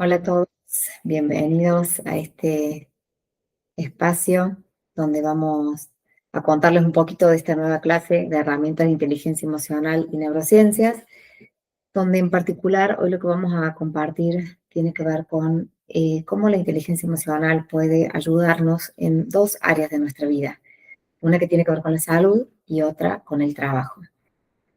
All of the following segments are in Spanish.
Hola a todos, bienvenidos a este espacio donde vamos a contarles un poquito de esta nueva clase de herramientas de inteligencia emocional y neurociencias, donde en particular hoy lo que vamos a compartir tiene que ver con cómo la inteligencia emocional puede ayudarnos en dos áreas de nuestra vida, una que tiene que ver con la salud y otra con el trabajo.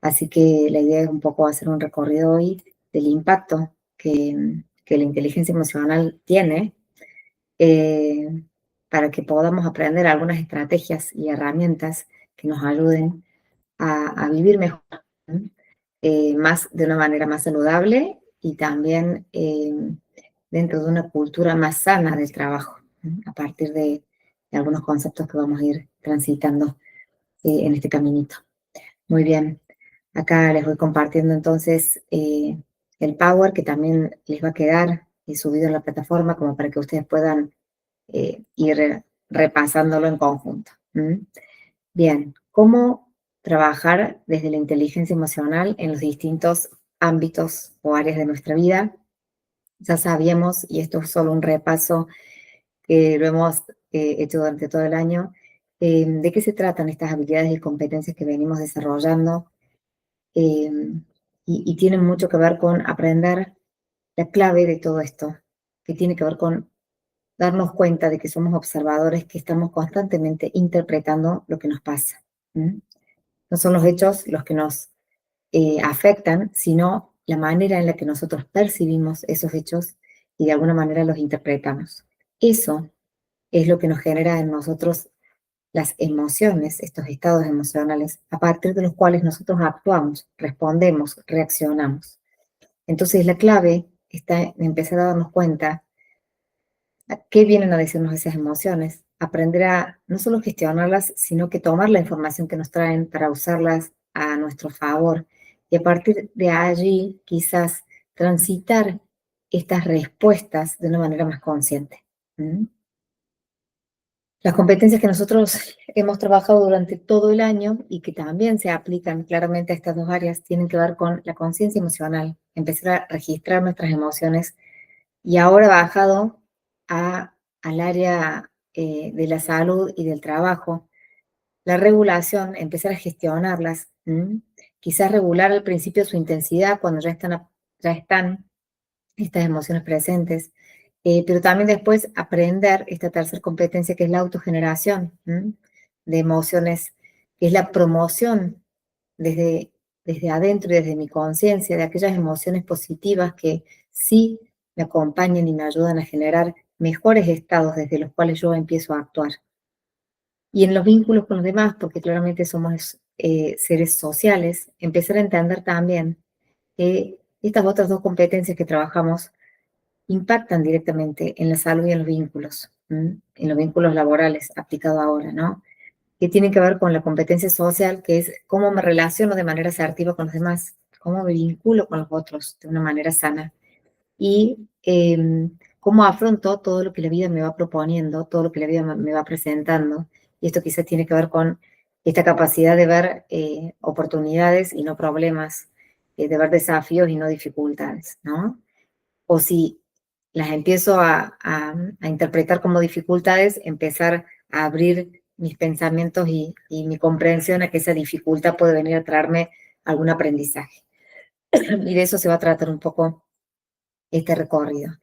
Así que la idea es un poco hacer un recorrido hoy del impacto que la inteligencia emocional tiene eh, para que podamos aprender algunas estrategias y herramientas que nos ayuden a vivir mejor, ¿m? Más, de una manera más saludable y también dentro de una cultura más sana del trabajo, a partir de algunos conceptos que vamos a ir transitando en este caminito. Muy bien. Acá les voy compartiendo entonces el Power que también les va a quedar subido en la plataforma como para que ustedes puedan ir repasándolo en conjunto. Bien, ¿cómo trabajar desde la inteligencia emocional en los distintos ámbitos o áreas de nuestra vida? Ya sabíamos, y esto es solo un repaso que lo hemos hecho durante todo el año, de qué se tratan estas habilidades y competencias que venimos desarrollando eh, y tienen mucho que ver con aprender la clave de todo esto, que tiene que ver con darnos cuenta de que somos observadores que estamos constantemente interpretando lo que nos pasa. ¿M? No son los hechos los que nos afectan, sino la manera en la que nosotros percibimos esos hechos y de alguna manera los interpretamos. Eso es lo que nos genera en nosotros las emociones, estos estados emocionales, a partir de los cuales nosotros actuamos, respondemos, reaccionamos. Entonces la clave está en empezar a darnos cuenta qué vienen a decirnos esas emociones, aprender a no solo gestionarlas, sino que tomar la información que nos traen para usarlas a nuestro favor y a partir de allí quizás transitar estas respuestas de una manera más consciente. ¿Mm? Las competencias que nosotros hemos trabajado durante todo el año y que también se aplican claramente a estas dos áreas tienen que ver con la conciencia emocional, empezar a registrar nuestras emociones y ahora bajado al área de la salud y del trabajo, la regulación, empezar a gestionarlas, quizás regular al principio su intensidad cuando ya están estas emociones presentes, pero también después aprender esta tercera competencia que es la autogeneración de emociones, que es la promoción desde, desde adentro y desde mi conciencia de aquellas emociones positivas que sí me acompañan y me ayudan a generar mejores estados desde los cuales yo empiezo a actuar. Y en los vínculos con los demás, porque claramente somos seres sociales, empezar a entender también que estas otras dos competencias que trabajamos impactan directamente en la salud y en los vínculos, en los vínculos laborales aplicado ahora, ¿no? Que tienen que ver con la competencia social, que es cómo me relaciono de manera asertiva con los demás, cómo me vinculo con los otros de una manera sana y cómo afronto todo lo que la vida me va proponiendo, todo lo que la vida me va presentando. Y esto quizás tiene que ver con esta capacidad de ver oportunidades y no problemas, de ver desafíos y no dificultades, ¿no? O si las empiezo a interpretar como dificultades, empezar a abrir mis pensamientos y mi comprensión a que esa dificultad puede venir a traerme algún aprendizaje. Y de eso se va a tratar un poco este recorrido.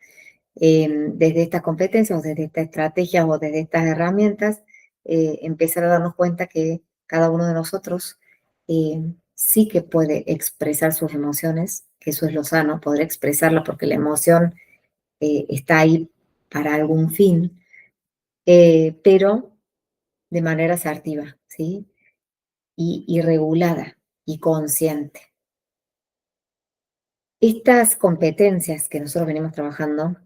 Desde estas competencias o desde estas estrategias o desde estas herramientas, empezar a darnos cuenta que cada uno de nosotros sí que puede expresar sus emociones, que eso es lo sano, poder expresarla porque la emoción está ahí para algún fin, pero de manera asertiva, ¿sí? Y regulada y consciente. Estas competencias que nosotros venimos trabajando,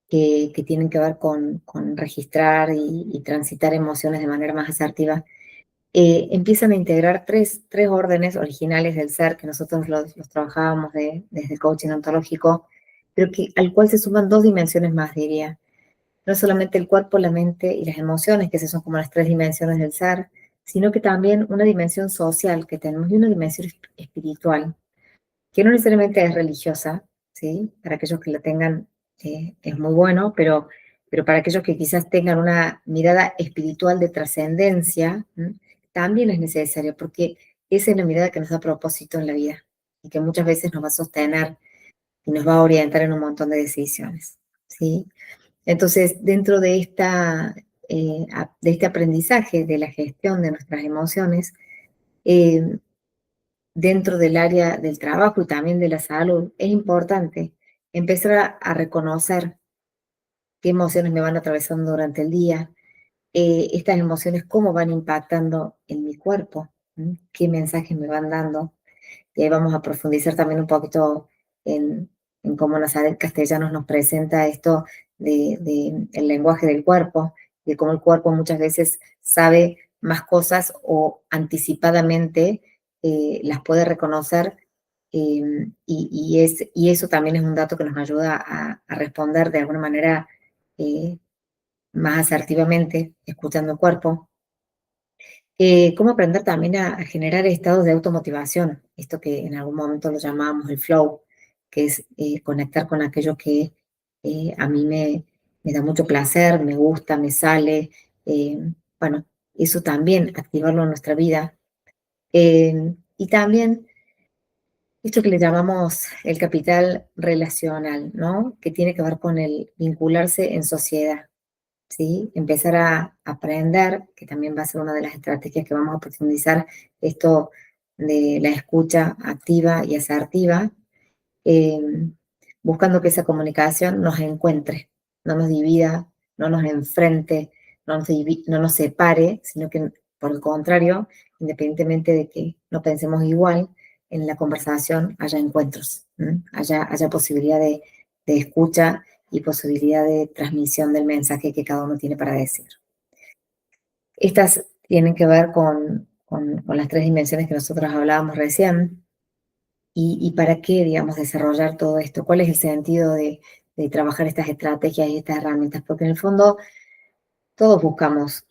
que tienen que ver con registrar y transitar emociones de manera más asertiva, empiezan a integrar tres órdenes originales del ser que nosotros los trabajábamos desde el coaching ontológico, pero al cual se suman dos dimensiones más, diría. No solamente el cuerpo, la mente y las emociones, que esas son como las tres dimensiones del ser, sino que también una dimensión social que tenemos y una dimensión espiritual, que no necesariamente es religiosa, ¿sí? Para aquellos que la tengan es muy bueno, pero para aquellos que quizás tengan una mirada espiritual de trascendencia, también es necesario, porque esa es la mirada que nos da propósito en la vida y que muchas veces nos va a sostener y nos va a orientar en un montón de decisiones, ¿sí? Entonces, dentro de de este aprendizaje de la gestión de nuestras emociones, eh, dentro del área del trabajo y también de la salud, es importante empezar a reconocer qué emociones me van atravesando durante el día, estas emociones cómo van impactando en mi cuerpo, qué mensajes me van dando. Y ahí vamos a profundizar también un poquito en, en cómo Nazaret Castellanos nos presenta esto de el lenguaje del cuerpo, de cómo el cuerpo muchas veces sabe más cosas o anticipadamente las puede reconocer, y eso también es un dato que nos ayuda a responder de alguna manera eh, más asertivamente, escuchando el cuerpo. Cómo aprender también a generar estados de automotivación, esto que en algún momento lo llamábamos el flow, que es conectar con aquello que a mí me da mucho placer, me gusta, me sale. eh, bueno, eso también, activarlo en nuestra vida. Y también esto que le llamamos el capital relacional, ¿no? Que tiene que ver con el vincularse en sociedad. ¿Sí? Empezar a aprender, que también va a ser una de las estrategias que vamos a profundizar, esto de la escucha activa y asertiva, eh, buscando que esa comunicación nos encuentre, no nos divida, no nos enfrente, no nos separe, sino que por el contrario, independientemente de que no pensemos igual, en la conversación haya encuentros, haya posibilidad de escucha y posibilidad de transmisión del mensaje que cada uno tiene para decir. Estas tienen que ver con las tres dimensiones que nosotros hablábamos recién. ¿Y para qué, digamos, desarrollar todo esto? ¿Cuál es el sentido de trabajar estas estrategias y estas herramientas? Porque en el fondo todos buscamos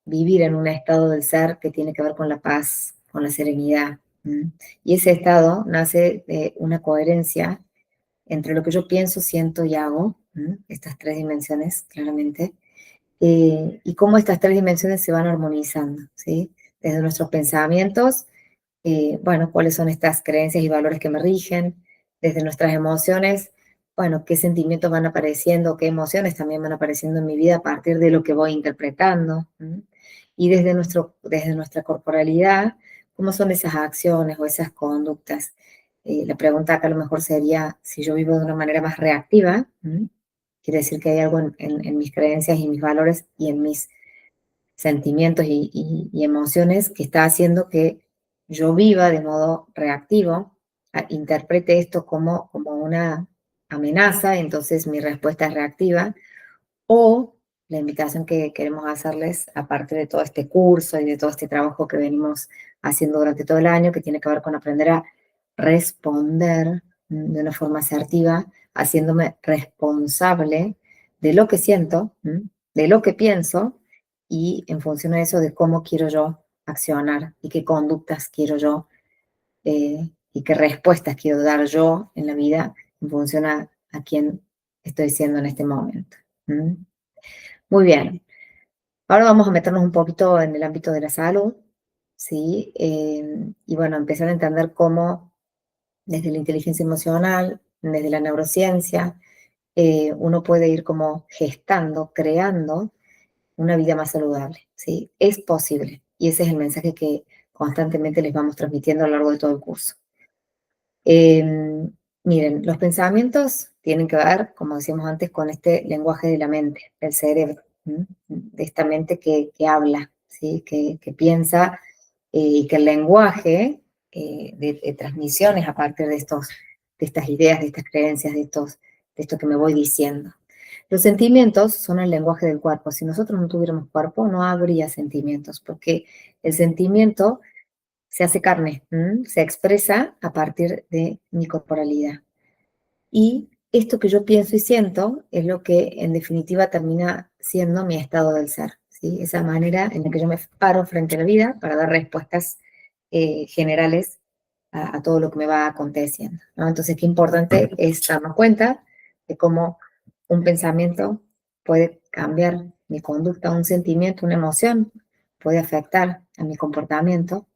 vivir en un estado del ser que tiene que ver con la paz, con la serenidad. Y ese estado nace de una coherencia entre lo que yo pienso, siento y hago, estas tres dimensiones, claramente, y cómo estas tres dimensiones se van armonizando, ¿sí? Desde nuestros pensamientos, bueno, cuáles son estas creencias y valores que me rigen, desde nuestras emociones, bueno, qué sentimientos van apareciendo, qué emociones también van apareciendo en mi vida a partir de lo que voy interpretando, y desde nuestra corporalidad, cómo son esas acciones o esas conductas. La pregunta acá a lo mejor sería, si yo vivo de una manera más reactiva, quiere decir que hay algo en mis creencias y mis valores y en mis sentimientos y emociones que está haciendo que yo viva de modo reactivo, interprete esto como una amenaza, entonces mi respuesta es reactiva, o la invitación que queremos hacerles, aparte de todo este curso y de todo este trabajo que venimos haciendo durante todo el año, que tiene que ver con aprender a responder de una forma asertiva, haciéndome responsable de lo que siento, de lo que pienso, y en función de eso, de cómo quiero yo accionar y qué conductas quiero yo y qué respuestas quiero dar yo en la vida en función a quién estoy siendo en este momento. Muy bien. Ahora vamos a meternos un poquito en el ámbito de la salud, ¿sí? Y bueno, empezar a entender cómo desde la inteligencia emocional, desde la neurociencia, uno puede ir como gestando, creando una vida más saludable, ¿sí? Es posible. Y ese es el mensaje que constantemente les vamos transmitiendo a lo largo de todo el curso. Miren, los pensamientos tienen que ver, como decíamos antes, con este lenguaje de la mente, del cerebro, de esta mente que habla, ¿sí? Que piensa, y que el lenguaje de transmisiones a partir de estas ideas, de estas creencias, de esto que me voy diciendo. Los sentimientos son el lenguaje del cuerpo. Si nosotros no tuviéramos cuerpo, no habría sentimientos, porque el sentimiento se hace carne, se expresa a partir de mi corporalidad. Y esto que yo pienso y siento es lo que en definitiva termina siendo mi estado del ser, ¿sí? Esa manera en la que yo me paro frente a la vida para dar respuestas generales a todo lo que me va aconteciendo, ¿no? Entonces, qué importante es darnos cuenta de cómo un pensamiento puede cambiar mi conducta, un sentimiento, una emoción, puede afectar a mi comportamiento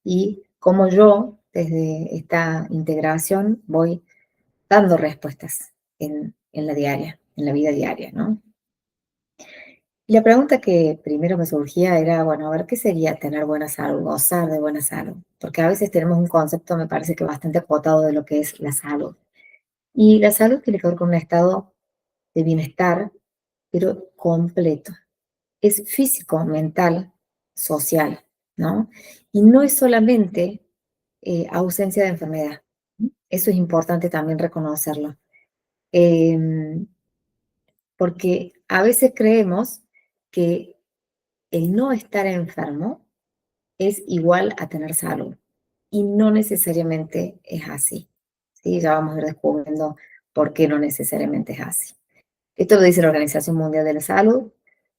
y cómo yo, desde esta integración, voy dando respuestas en la diaria, en la vida diaria, ¿no? Y la pregunta que primero me surgía era, bueno, a ver, ¿qué sería tener buena salud, gozar de buena salud? Porque a veces tenemos un concepto, me parece que bastante acotado de lo que es la salud. Y la salud tiene que ver con un estado de bienestar, pero completo. Es físico, mental, social, ¿no? Y no es solamente ausencia de enfermedad. Eso es importante también reconocerlo. Em, Porque a veces creemos que el no estar enfermo es igual a tener salud. Y no necesariamente es así. ¿Sí? Ya vamos a ir descubriendo por qué no necesariamente es así. Esto lo dice la Organización Mundial de la Salud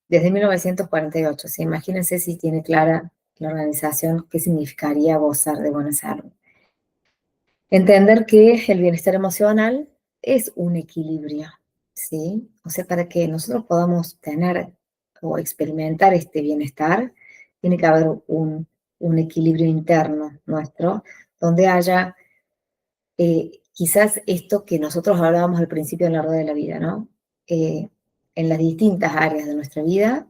desde 1948. ¿Sí? Imagínense si tiene clara la organización qué significaría gozar de buena salud. Entender que el bienestar emocional es un equilibrio, ¿sí? O sea, para que nosotros podamos tener o experimentar este bienestar, tiene que haber un equilibrio interno nuestro, donde haya quizás esto que nosotros hablábamos al principio en la rueda de la vida, ¿no? En las distintas áreas de nuestra vida,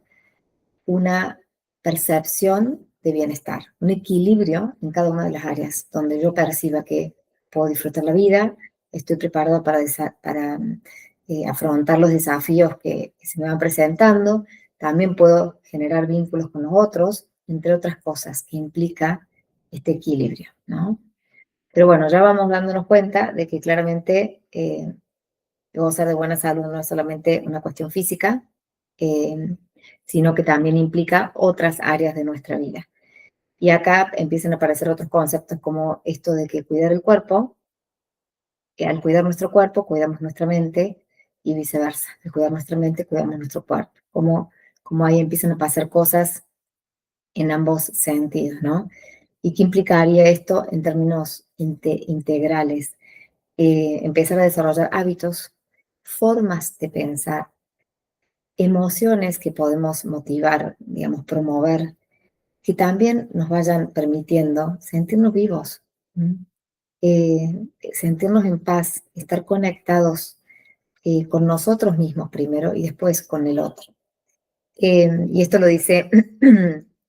una percepción de bienestar, un equilibrio en cada una de las áreas, donde yo perciba que puedo disfrutar la vida, estoy preparado para afrontar los desafíos que se me van presentando, también puedo generar vínculos con los otros, entre otras cosas que implica este equilibrio, ¿no? Pero bueno, ya vamos dándonos cuenta de que claramente gozar de buena salud no es solamente una cuestión física, eh, sino que también implica otras áreas de nuestra vida. Y acá empiezan a aparecer otros conceptos como esto de que cuidar el cuerpo, que al cuidar nuestro cuerpo, cuidamos nuestra mente y viceversa. Al cuidar nuestra mente, cuidamos nuestro cuerpo. Como ahí empiezan a pasar cosas en ambos sentidos, ¿no? ¿Y qué implicaría esto en términos integrales? Empezar a desarrollar hábitos, formas de pensar, emociones que podemos motivar, digamos, promover, que también nos vayan permitiendo sentirnos vivos, sentirnos en paz, estar conectados con nosotros mismos primero y después con el otro. Y esto lo dice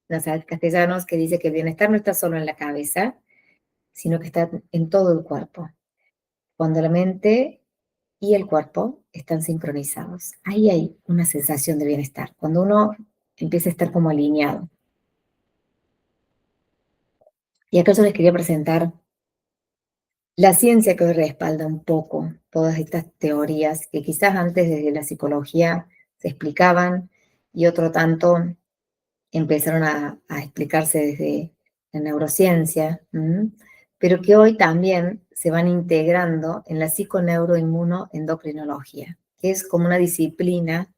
Nazareth Castellanos, que dice que el bienestar no está solo en la cabeza, sino que está en todo el cuerpo. Cuando la mente y el cuerpo están sincronizados. Ahí hay una sensación de bienestar, cuando uno empieza a estar como alineado. Y acá yo les quería presentar la ciencia que hoy respalda un poco todas estas teorías que quizás antes desde la psicología se explicaban y otro tanto empezaron a explicarse desde la neurociencia, pero que hoy también se van integrando en la psiconeuroinmunoendocrinología, que es como una disciplina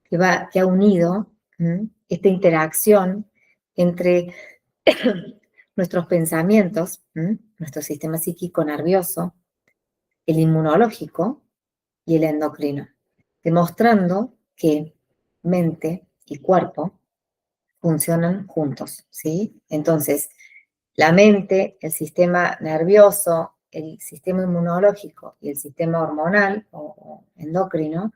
que ha unido esta interacción entre nuestros pensamientos, nuestro sistema psíquico nervioso, el inmunológico y el endocrino, demostrando que mente y cuerpo funcionan juntos, ¿sí? Entonces, la mente, el sistema nervioso, el sistema inmunológico y el sistema hormonal o endocrino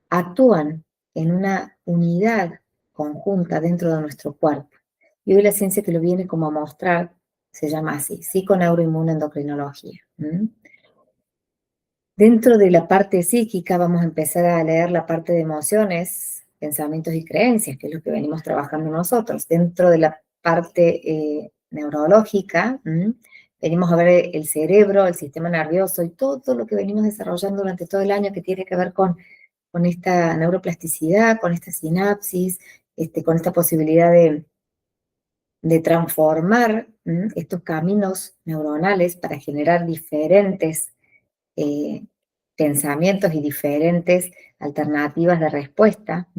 actúan en una unidad conjunta dentro de nuestro cuerpo. Y hoy la ciencia que lo viene como a mostrar se llama así, psiconeuroinmunoendocrinología. Dentro de la parte psíquica vamos a empezar a leer la parte de emociones, pensamientos y creencias, que es lo que venimos trabajando nosotros. Dentro de la parte neurológica, venimos a ver el cerebro, el sistema nervioso y todo lo que venimos desarrollando durante todo el año que tiene que ver con esta neuroplasticidad, con esta sinapsis, con esta posibilidad de transformar estos caminos neuronales para generar diferentes eh, pensamientos y diferentes alternativas de respuesta.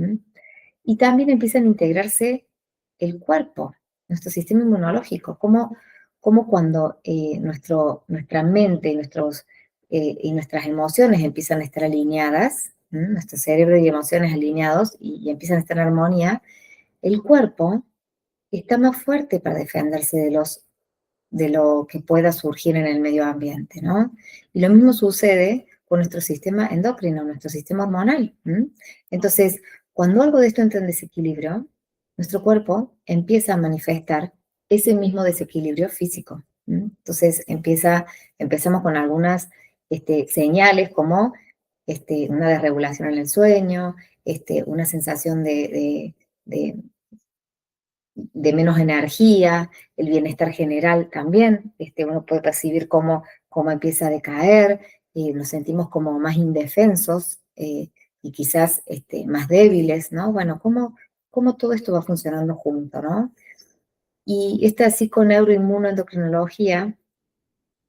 Y también empiezan a integrarse el cuerpo, nuestro sistema inmunológico, cómo cuando nuestra mente y nuestras emociones empiezan a estar alineadas, nuestro cerebro y emociones alineados y empiezan a estar en armonía, el cuerpo está más fuerte para defenderse de lo que pueda surgir en el medio ambiente, ¿no? Y lo mismo sucede con nuestro sistema endocrino, nuestro sistema hormonal. Entonces, cuando algo de esto entra en desequilibrio, nuestro cuerpo empieza a manifestar ese mismo desequilibrio físico. Entonces, empezamos con algunas señales como una desregulación en el sueño, una sensación de de menos energía, el bienestar general también, uno puede percibir cómo empieza a decaer, nos sentimos como más indefensos y quizás más débiles, ¿no? Bueno, cómo todo esto va funcionando junto, ¿no? Y esta psiconeuroinmunoendocrinología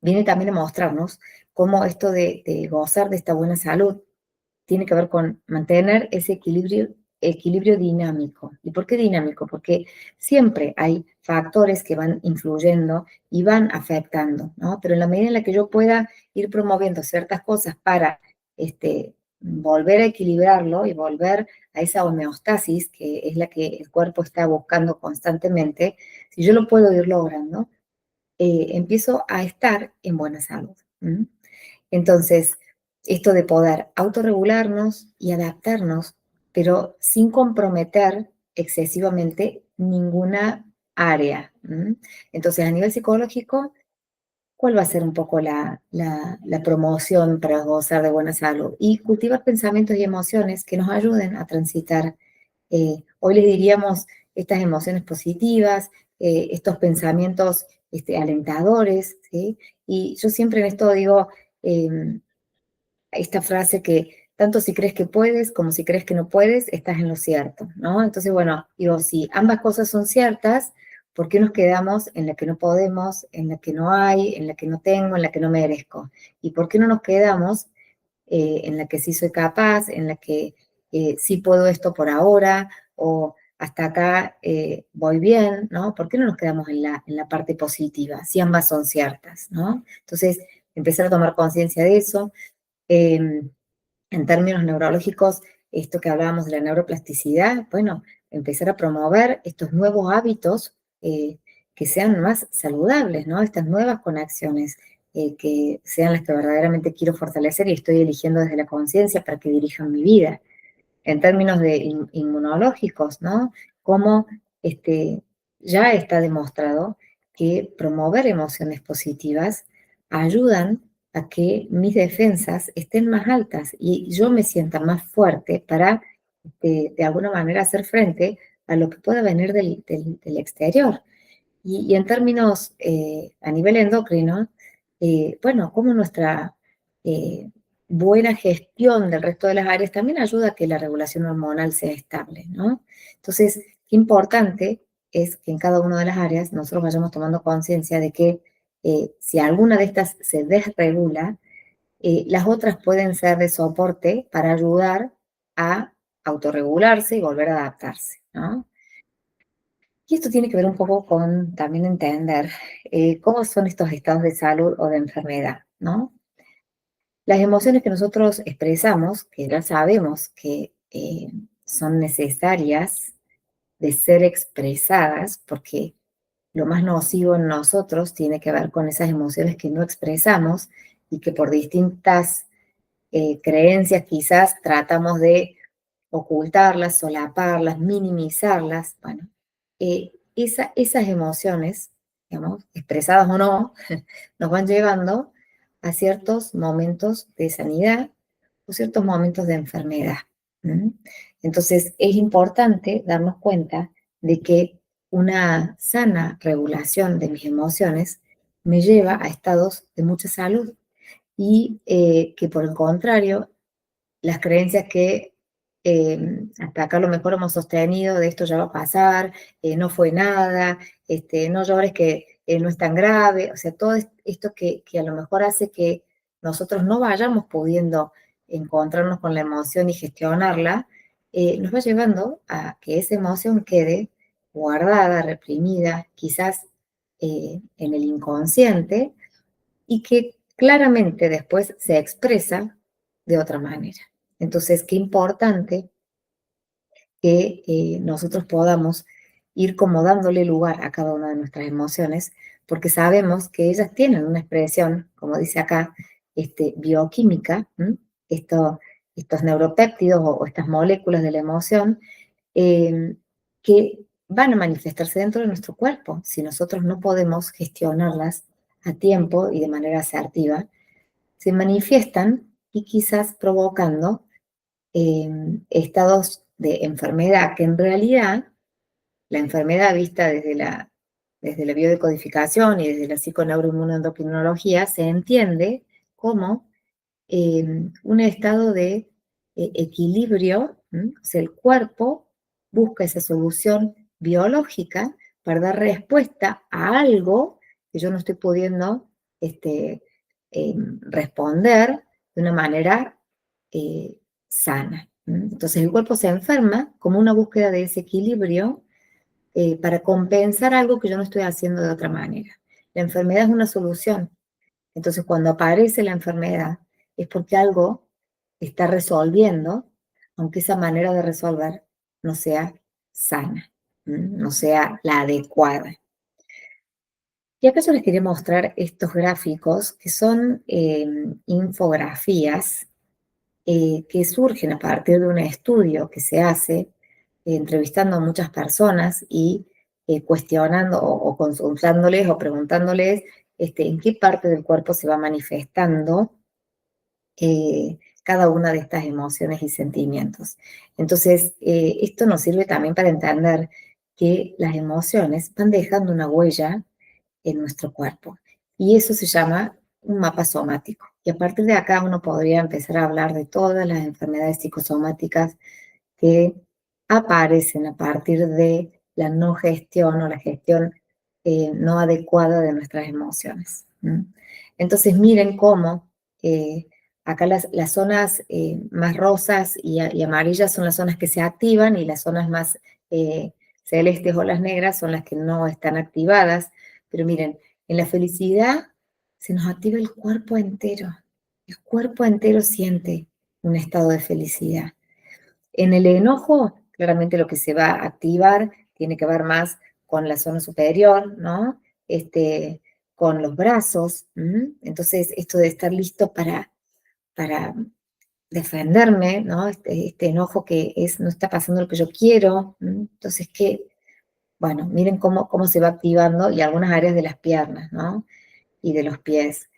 viene también a mostrarnos cómo esto de gozar de esta buena salud tiene que ver con mantener ese equilibrio dinámico. ¿Y por qué dinámico? Porque siempre hay factores que van influyendo y van afectando, ¿no? Pero en la medida en la que yo pueda ir promoviendo ciertas cosas para volver a equilibrarlo y volver a esa homeostasis, que es la que el cuerpo está buscando constantemente, si yo lo puedo ir logrando, empiezo a estar en buena salud. Entonces, esto de poder autorregularnos y adaptarnos, pero sin comprometer excesivamente ninguna área. Entonces, a nivel psicológico, ¿cuál va a ser un poco la promoción para gozar de buena salud? Y cultivar pensamientos y emociones que nos ayuden a transitar. Hoy les diríamos estas emociones positivas, estos pensamientos alentadores, ¿sí? Y yo siempre en esto digo, esta frase que tanto si crees que puedes como si crees que no puedes, estás en lo cierto, ¿no? Entonces, bueno, digo, si ambas cosas son ciertas, ¿por qué nos quedamos en la que no podemos, en la que no hay, en la que no tengo, en la que no merezco? ¿Y por qué no nos quedamos en la que sí soy capaz, en la que sí puedo esto por ahora, o hasta acá voy bien, ¿no? ¿Por qué no nos quedamos en la parte positiva, si ambas son ciertas, ¿no? Entonces, empezar a tomar conciencia de eso. En términos neurológicos, esto que hablábamos de la neuroplasticidad, bueno, empezar a promover estos nuevos hábitos que sean más saludables, ¿no? Estas nuevas conexiones que sean las que verdaderamente quiero fortalecer y estoy eligiendo desde la conciencia para que dirijan mi vida en términos de inmunológicos, ¿no? Como ya está demostrado que promover emociones positivas ayudan a que mis defensas estén más altas y yo me sienta más fuerte para, de alguna manera, hacer frente a lo que pueda venir del exterior. Y en términos a nivel endocrino, bueno, como nuestra eh, buena gestión del resto de las áreas también ayuda a que la regulación hormonal sea estable, ¿no? Entonces, qué importante es que en cada una de las áreas nosotros vayamos tomando conciencia de que si alguna de estas se desregula, las otras pueden ser de soporte para ayudar a autorregularse y volver a adaptarse, ¿no? Y esto tiene que ver un poco con también entender cómo son estos estados de salud o de enfermedad, ¿no? Las emociones que nosotros expresamos, que ya sabemos que son necesarias de ser expresadas, porque lo más nocivo en nosotros tiene que ver con esas emociones que no expresamos y que por distintas creencias quizás tratamos de ocultarlas, solaparlas, minimizarlas. Bueno, esas emociones, digamos, expresadas o no, nos van llevando a ciertos momentos de sanidad o ciertos momentos de enfermedad. Entonces, es importante darnos cuenta de que una sana regulación de mis emociones me lleva a estados de mucha salud y que por el contrario, las creencias que hasta acá a lo mejor hemos sostenido de esto ya va a pasar, no fue nada, no llores que no es tan grave, o sea, todo esto que a lo mejor hace que nosotros no vayamos pudiendo encontrarnos con la emoción y gestionarla, nos va llevando a que esa emoción quede guardada, reprimida, quizás en el inconsciente y que claramente después se expresa de otra manera. Entonces, qué importante que nosotros podamos ir como dándole lugar a cada una de nuestras emociones, porque sabemos que ellas tienen una expresión, como dice acá, bioquímica, estos neuropéptidos o estas moléculas de la emoción, eh, que van a manifestarse dentro de nuestro cuerpo. Si nosotros no podemos gestionarlas a tiempo y de manera asertiva, se manifiestan y quizás provocando estados de enfermedad, que en realidad la enfermedad vista desde la biodecodificación y desde la psiconeuroinmunoendocrinología se entiende como un estado de equilibrio, o sea, el cuerpo busca esa solución biológica para dar respuesta a algo que yo no estoy pudiendo responder de una manera eh, sana. Entonces el cuerpo se enferma como una búsqueda de ese equilibrio para compensar algo que yo no estoy haciendo de otra manera. La enfermedad es una solución. Entonces cuando aparece la enfermedad es porque algo está resolviendo, aunque esa manera de resolver no sea sana, no sea la adecuada. Y acá yo les quería mostrar estos gráficos que son infografías que surgen a partir de un estudio que se hace entrevistando a muchas personas y cuestionando o consultándoles o preguntándoles en qué parte del cuerpo se va manifestando cada una de estas emociones y sentimientos. Entonces, esto nos sirve también para entender que las emociones van dejando una huella en nuestro cuerpo. Y eso se llama un mapa somático. Y a partir de acá uno podría empezar a hablar de todas las enfermedades psicosomáticas que aparecen a partir de la no gestión o la gestión no adecuada de nuestras emociones. Entonces miren cómo acá las zonas más rosas y amarillas son las zonas que se activan y las zonas más celestes o las negras son las que no están activadas. Pero miren, en la felicidad se nos activa el cuerpo entero. El cuerpo entero siente un estado de felicidad. En el enojo, claramente lo que se va a activar tiene que ver más con la zona superior, ¿no? Con los brazos. Entonces, esto de estar listo para defenderme, ¿no? Este enojo que no está pasando lo que yo quiero. Entonces, bueno, miren cómo se va activando y algunas áreas de las piernas, ¿no? Y de los pies.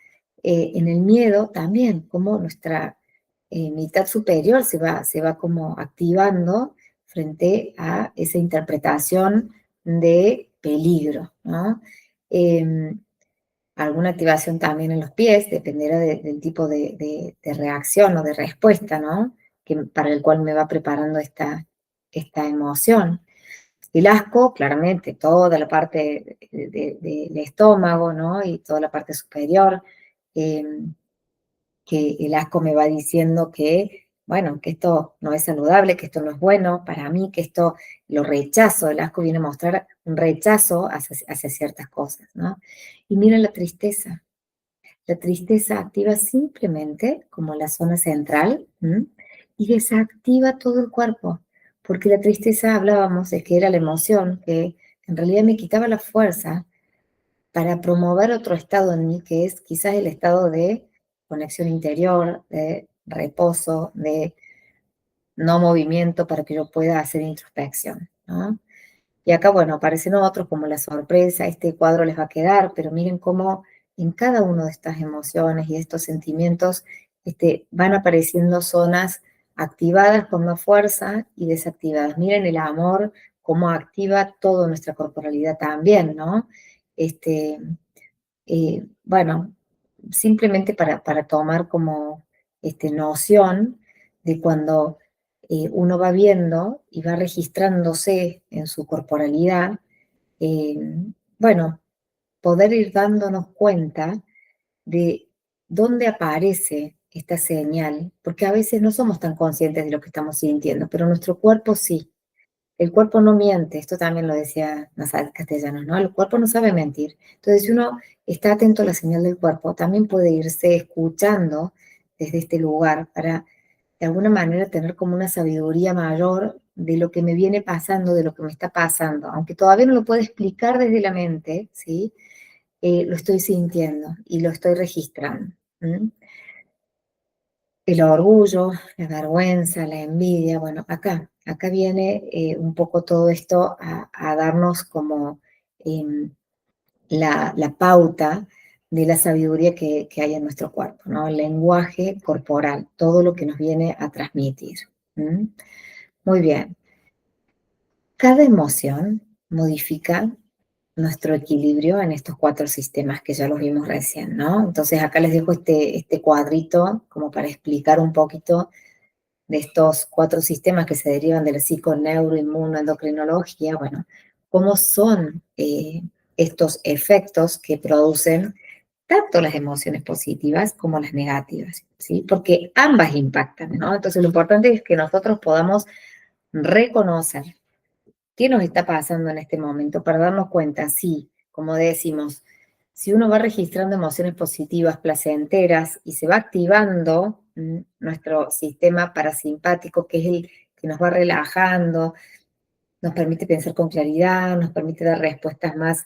En el miedo también, como nuestra mitad superior se va como activando frente a esa interpretación de peligro, ¿no? Alguna activación también en los pies, dependerá del tipo de reacción o de respuesta, ¿no? Para el cual me va preparando esta emoción. El asco, claramente, toda la parte del estómago, ¿no? Y toda la parte superior, eh, que el asco me va diciendo que, bueno, que esto no es saludable, que esto no es bueno para mí, que esto lo rechazo. El asco viene a mostrar un rechazo hacia ciertas cosas, ¿no? Y miren la tristeza. La tristeza activa simplemente como la zona central y desactiva todo el cuerpo, porque la tristeza hablábamos de que era la emoción que en realidad me quitaba la fuerza para promover otro estado en mí, que es quizás el estado de conexión interior, de reposo, de no movimiento para que yo pueda hacer introspección, ¿no? Y acá, bueno, aparecen otros como la sorpresa, este cuadro les va a quedar, pero miren cómo en cada una de estas emociones y estos sentimientos van apareciendo zonas activadas con más fuerza y desactivadas. Miren el amor, cómo activa toda nuestra corporalidad también, ¿no? Bueno, simplemente para tomar como noción de cuando uno va viendo y va registrándose en su corporalidad, eh, bueno, poder ir dándonos cuenta de dónde aparece esta señal, porque a veces no somos tan conscientes de lo que estamos sintiendo, pero nuestro cuerpo sí. El cuerpo no miente, esto también lo decía Nazar Castellanos, ¿no? El cuerpo no sabe mentir. Entonces, si uno está atento a la señal del cuerpo, también puede irse escuchando desde este lugar para, de alguna manera, tener como una sabiduría mayor de lo que me viene pasando, de lo que me está pasando. Aunque todavía no lo puedo explicar desde la mente, ¿sí? Lo estoy sintiendo y lo estoy registrando. ¿Mm? El orgullo, la vergüenza, la envidia, bueno, acá viene un poco todo esto a darnos como em, la pauta de la sabiduría que hay en nuestro cuerpo, ¿no? El lenguaje corporal, todo lo que nos viene a transmitir. ¿Mm? Muy bien. Cada emoción modifica nuestro equilibrio en estos 4 sistemas que ya los vimos recién, ¿no? Entonces acá les dejo este cuadrito como para explicar un poquito de estos 4 sistemas que se derivan de la psico, neuro, inmuno, endocrinología, bueno, cómo son estos efectos que producen tanto las emociones positivas como las negativas, ¿sí? Porque ambas impactan, ¿no? Entonces lo importante es que nosotros podamos reconocer qué nos está pasando en este momento para darnos cuenta, sí, como decimos, si uno va registrando emociones positivas, placenteras y se va activando nuestro sistema parasimpático, que es el que nos va relajando, nos permite pensar con claridad, nos permite dar respuestas más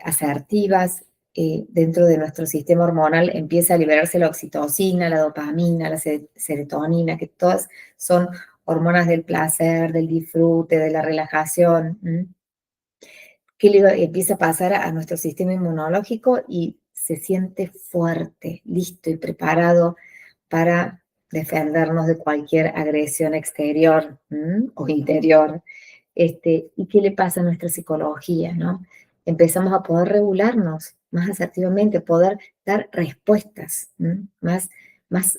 asertivas. Dentro de nuestro sistema hormonal empieza a liberarse la oxitocina, la dopamina, la serotonina, que todas son hormonas del placer, del disfrute, de la relajación. Que le empieza a pasar a nuestro sistema inmunológico y se siente fuerte, listo y preparado para defendernos de cualquier agresión exterior o interior. ¿Y qué le pasa a nuestra psicología, no? Empezamos a poder regularnos más asertivamente, poder dar respuestas más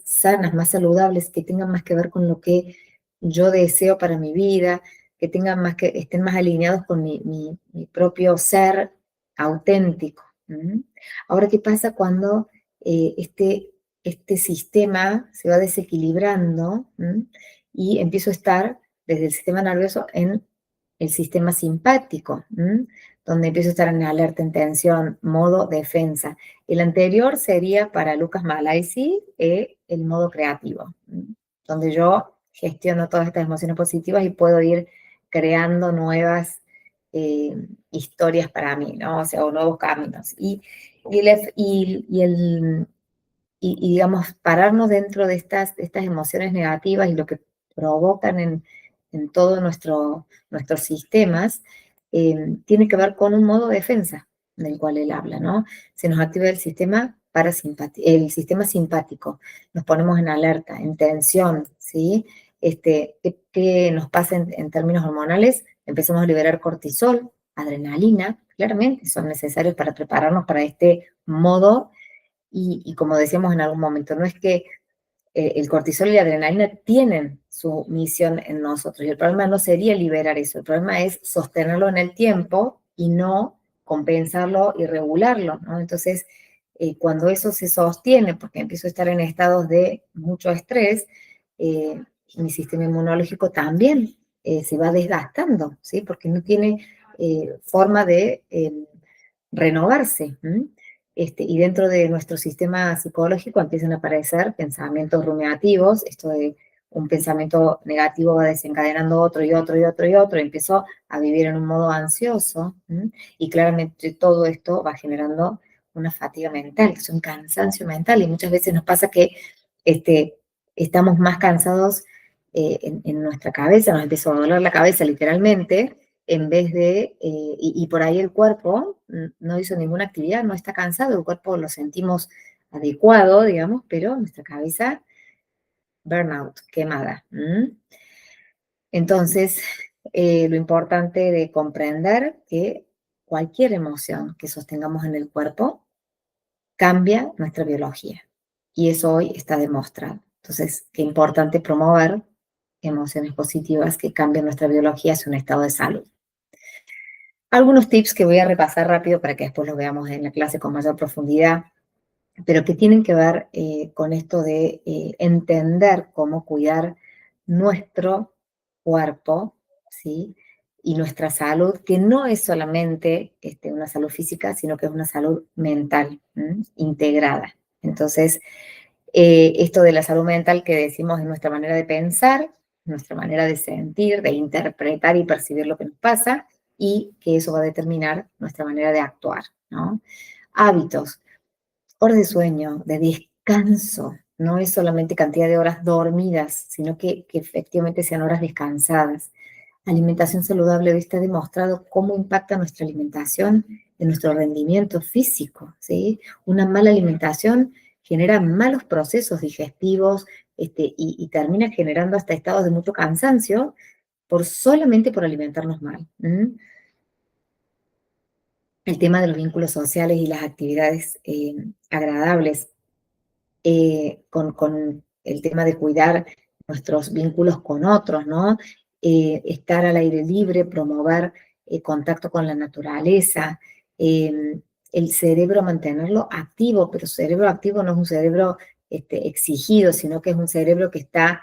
sanas, más saludables, que tengan más que ver con lo que yo deseo para mi vida, que tengan más que estén más alineados con mi propio ser auténtico. Ahora, ¿qué pasa cuando este sistema se va desequilibrando y empiezo a estar desde el sistema nervioso en el sistema simpático, donde empiezo a estar en alerta, en tensión, modo defensa? El anterior sería para Lucas Malaisi el modo creativo, donde yo gestiono todas estas emociones positivas y puedo ir creando nuevas historias para mí, ¿no? O sea, o nuevos caminos. Y digamos, pararnos dentro de estas emociones negativas y lo que provocan en todos nuestros sistemas, tiene que ver con un modo de defensa del cual él habla, ¿no? Se nos activa el sistema simpático, nos ponemos en alerta, en tensión, ¿sí? ¿Qué nos pasa en términos hormonales? Empezamos a liberar cortisol, adrenalina, claramente son necesarios para prepararnos para este modo y como decíamos en algún momento, no es que el cortisol y la adrenalina tienen su misión en nosotros. Y el problema no sería liberar eso, el problema es sostenerlo en el tiempo y no compensarlo y regularlo, ¿no? Entonces, cuando eso se sostiene, porque empiezo a estar en estados de mucho estrés, mi sistema inmunológico también se va desgastando, ¿sí? Porque no tiene forma de renovarse. Y dentro de nuestro sistema psicológico empiezan a aparecer pensamientos rumiativos, esto de un pensamiento negativo va desencadenando otro y otro y otro y otro, y empiezo a vivir en un modo ansioso, y claramente todo esto va generando una fatiga mental, que es un cansancio mental, y muchas veces nos pasa que estamos más cansados en nuestra cabeza, nos empieza a doler la cabeza literalmente, en vez de, y por ahí el cuerpo no hizo ninguna actividad, no está cansado, el cuerpo lo sentimos adecuado, digamos, pero nuestra cabeza, burnout, quemada. Entonces, lo importante de comprender que cualquier emoción que sostengamos en el cuerpo cambia nuestra biología. Y eso hoy está demostrado. Entonces, qué importante promover emociones positivas que cambien nuestra biología hacia un estado de salud. Algunos tips que voy a repasar rápido para que después los veamos en la clase con mayor profundidad, pero que tienen que ver con esto de entender cómo cuidar nuestro cuerpo, ¿sí? y nuestra salud, que no es solamente una salud física, sino que es una salud mental, integrada. Entonces, esto de la salud mental que decimos es nuestra manera de pensar, nuestra manera de sentir, de interpretar y percibir lo que nos pasa, y que eso va a determinar nuestra manera de actuar, ¿no? Hábitos, horas de sueño, de descanso, no es solamente cantidad de horas dormidas, sino que efectivamente sean horas descansadas. Alimentación saludable, hoy está demostrado cómo impacta nuestra alimentación en nuestro rendimiento físico, ¿sí? Una mala alimentación genera malos procesos digestivos, y termina generando hasta estados de mucho cansancio solamente por alimentarnos mal. El tema de los vínculos sociales y las actividades agradables, con el tema de cuidar nuestros vínculos con otros, ¿no? Estar al aire libre, promover contacto con la naturaleza, el cerebro mantenerlo activo, pero cerebro activo no es un cerebro exigido, sino que es un cerebro que está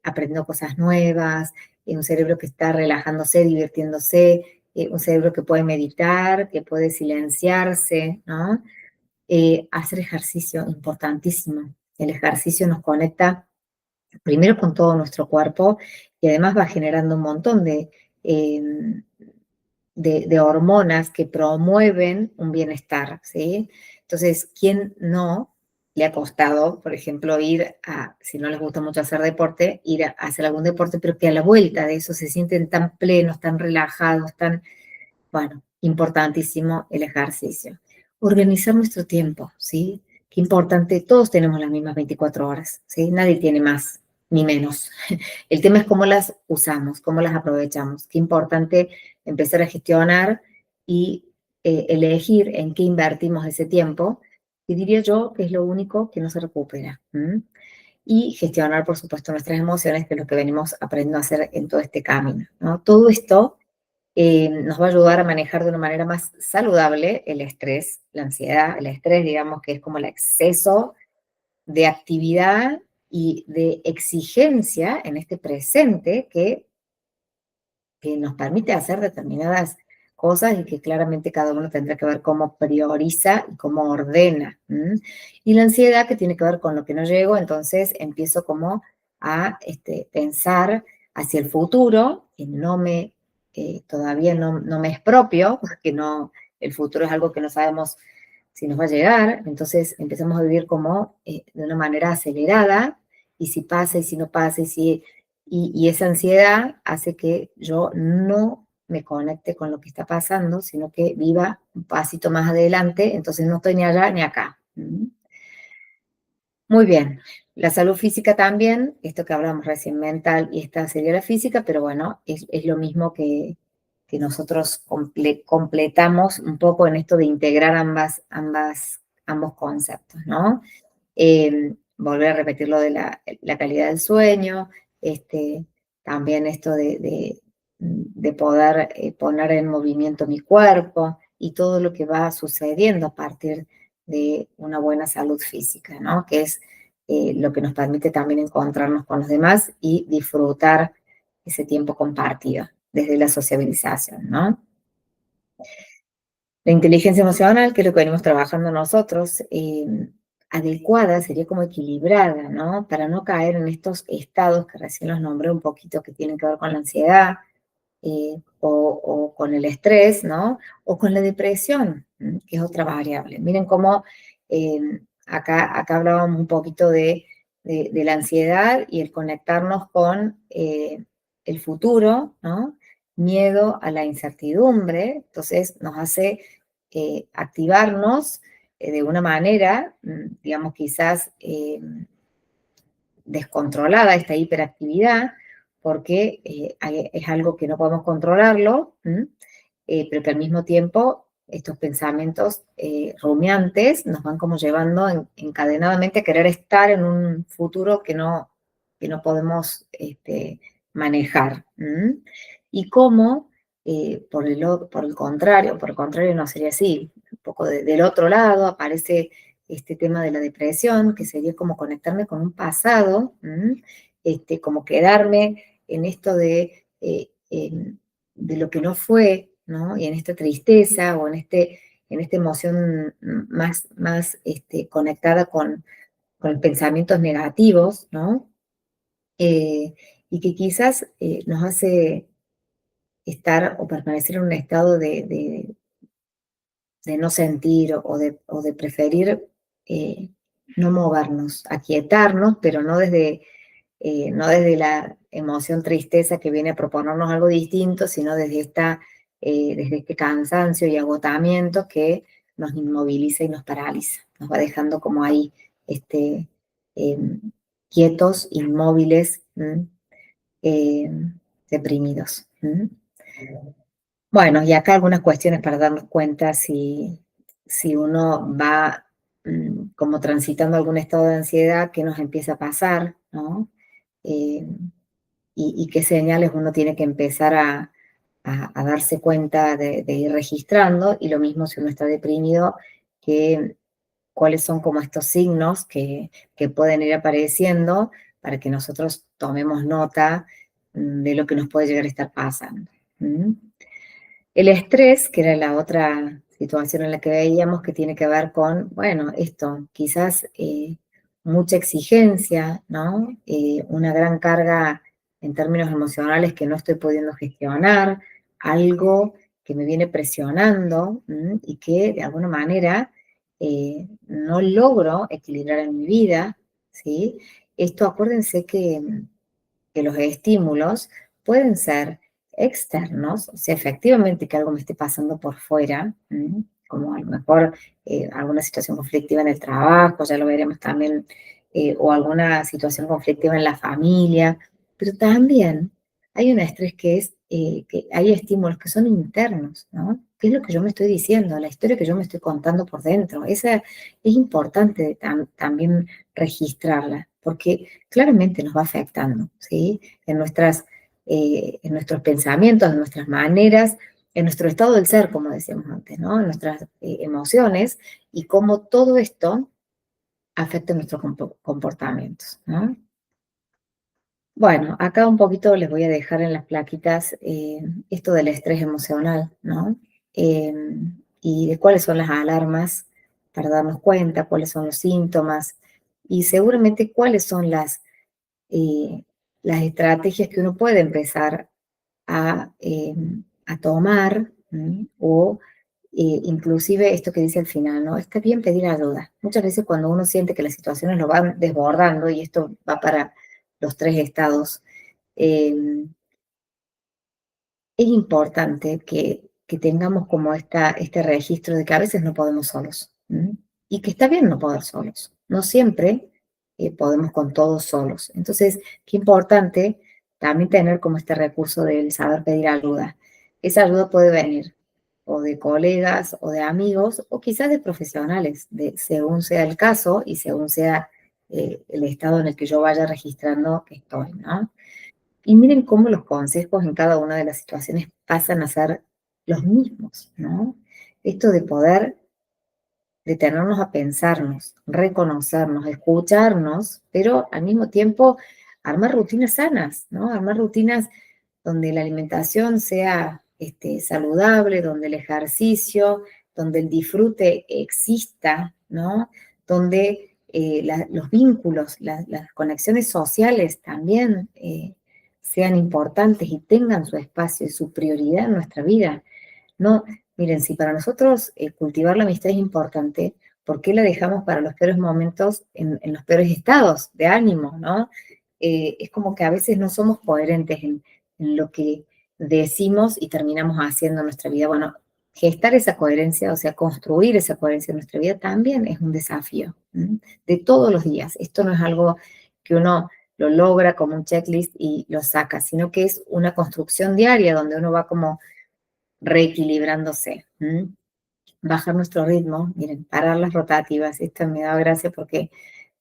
aprendiendo cosas nuevas, un cerebro que está relajándose, divirtiéndose, un cerebro que puede meditar, que puede silenciarse, ¿no? Hacer ejercicio, importantísimo. El ejercicio nos conecta primero con todo nuestro cuerpo y además va generando un montón eh, de hormonas que promueven un bienestar, ¿sí? Entonces, ¿quién no le ha costado, por ejemplo, si no les gusta mucho hacer deporte, ir a hacer algún deporte, pero que a la vuelta de eso se sienten tan plenos, tan relajados, bueno, importantísimo el ejercicio. Organizar nuestro tiempo, ¿sí? Qué importante, todos tenemos las mismas 24 horas, ¿sí? Nadie tiene más ni menos. El tema es cómo las usamos, cómo las aprovechamos. Qué importante empezar a gestionar y elegir en qué invertimos ese tiempo, y diría yo que es lo único que no se recupera. Y gestionar, por supuesto, nuestras emociones, que es lo que venimos aprendiendo a hacer en todo este camino, ¿no? Todo esto nos va a ayudar a manejar de una manera más saludable el estrés, la ansiedad, el estrés, digamos que es como el exceso de actividad y de exigencia en este presente que nos permite hacer determinadas cosas y que claramente cada uno tendrá que ver cómo prioriza y cómo ordena. Y la ansiedad que tiene que ver con lo que no llego, entonces empiezo como a pensar hacia el futuro, que todavía no me es propio, porque el futuro es algo que no sabemos si nos va a llegar, entonces empezamos a vivir como de una manera acelerada, y si pasa, y si no pasa, y esa ansiedad hace que yo no me conecte con lo que está pasando, sino que viva un pasito más adelante, entonces no estoy ni allá ni acá. Muy bien. La salud física también, esto que hablamos recién, mental, y esta sería la física, pero bueno, es lo mismo que nosotros completamos un poco en esto de integrar ambos conceptos, ¿no? Volver a repetir lo de la calidad del sueño, también esto de poder poner en movimiento mi cuerpo y todo lo que va sucediendo a partir de una buena salud física, ¿no? Que es lo que nos permite también encontrarnos con los demás y disfrutar ese tiempo compartido desde la sociabilización, ¿no? La inteligencia emocional, que es lo que venimos trabajando nosotros, adecuada, sería como equilibrada, ¿no? Para no caer en estos estados que recién los nombré un poquito, que tienen que ver con la ansiedad, o con el estrés, ¿no? O con la depresión, que es otra variable. Miren cómo acá hablábamos un poquito de la ansiedad y el conectarnos con el futuro, ¿no? Miedo a la incertidumbre, entonces nos hace activarnos de una manera, digamos, quizás descontrolada, esta hiperactividad, porque es algo que no podemos controlarlo, pero que al mismo tiempo estos pensamientos rumiantes nos van como llevando encadenadamente a querer estar en un futuro que no podemos manejar. Y cómo, por el contrario no sería así, un poco del otro lado aparece este tema de la depresión, que sería como conectarme con un pasado, como quedarme en esto de de lo que no fue, ¿no? Y en esta tristeza o en esta emoción más conectada con pensamientos negativos, ¿no? Eh, y que quizás nos hace estar o permanecer en un estado de no sentir o de preferir no movernos, aquietarnos, pero no desde la emoción tristeza que viene a proponernos algo distinto, sino desde este cansancio y agotamiento que nos inmoviliza y nos paraliza, nos va dejando como ahí este, eh, quietos, inmóviles, eh, deprimidos. Bueno, y acá algunas cuestiones para darnos cuenta si uno va como transitando algún estado de ansiedad, qué nos empieza a pasar, ¿no? Eh, y qué señales uno tiene que empezar a darse cuenta de ir registrando, y lo mismo si uno está deprimido, que, cuáles son como estos signos que pueden ir apareciendo para que nosotros tomemos nota de lo que nos puede llegar a estar pasando. ¿Mm? El estrés, que era la otra situación en la que veíamos, que tiene que ver con, bueno, esto, quizás mucha exigencia, ¿no? Una gran carga en términos emocionales que no estoy pudiendo gestionar, algo que me viene presionando y que de alguna manera no logro equilibrar en mi vida, ¿sí? Esto, acuérdense que los estímulos pueden ser externos, o sea, efectivamente que algo me esté pasando por fuera, como a lo mejor alguna situación conflictiva en el trabajo, ya lo veremos también, o alguna situación conflictiva en la familia, pero también hay un estrés que hay estímulos que son internos, ¿no? ¿Qué es lo que yo me estoy diciendo? La historia que yo me estoy contando por dentro. Esa es importante también registrarla, porque claramente nos va afectando, ¿sí? En nuestros pensamientos, en nuestras maneras, en nuestro estado del ser, como decíamos antes, ¿no? En nuestras emociones, y cómo todo esto afecta nuestros comportamientos, ¿no? Bueno, acá un poquito les voy a dejar en las plaquitas esto del estrés emocional, ¿no? Eh, y de cuáles son las alarmas para darnos cuenta, cuáles son los síntomas y seguramente cuáles son eh, las estrategias que uno puede empezar a tomar, o inclusive esto que dice al final, ¿no? Está bien pedir ayuda. Muchas veces cuando uno siente que las situaciones lo van desbordando, y esto va para los tres estados, eh, es importante que tengamos como este registro de que a veces no podemos solos, y que está bien no poder solos. No siempre podemos con todos solos. Entonces, qué importante también tener como este recurso del saber pedir ayuda. Esa ayuda puede venir o de colegas o de amigos o quizás de profesionales, según sea el caso y según sea el estado en el que yo vaya registrando que estoy, ¿no? Y miren cómo los consejos en cada una de las situaciones pasan a ser los mismos, ¿no? Esto de poder detenernos a pensarnos, reconocernos, escucharnos, pero al mismo tiempo armar rutinas sanas, ¿no? Armar rutinas donde la alimentación sea saludable, donde el ejercicio, donde el disfrute exista, ¿no? Donde los vínculos, las conexiones sociales también sean importantes y tengan su espacio y su prioridad en nuestra vida. No, miren, si para nosotros cultivar la amistad es importante, ¿por qué la dejamos para los peores momentos, en los peores estados de ánimo, ¿no? Es como que a veces no somos coherentes en lo que decimos y terminamos haciendo en nuestra vida. Bueno, gestar esa coherencia, o sea, construir esa coherencia en nuestra vida también es un desafío, de todos los días. Esto no es algo que uno lo logra como un checklist y lo saca, sino que es una construcción diaria donde uno va como reequilibrándose. Bajar nuestro ritmo, miren, parar las rotativas, esto me da gracia porque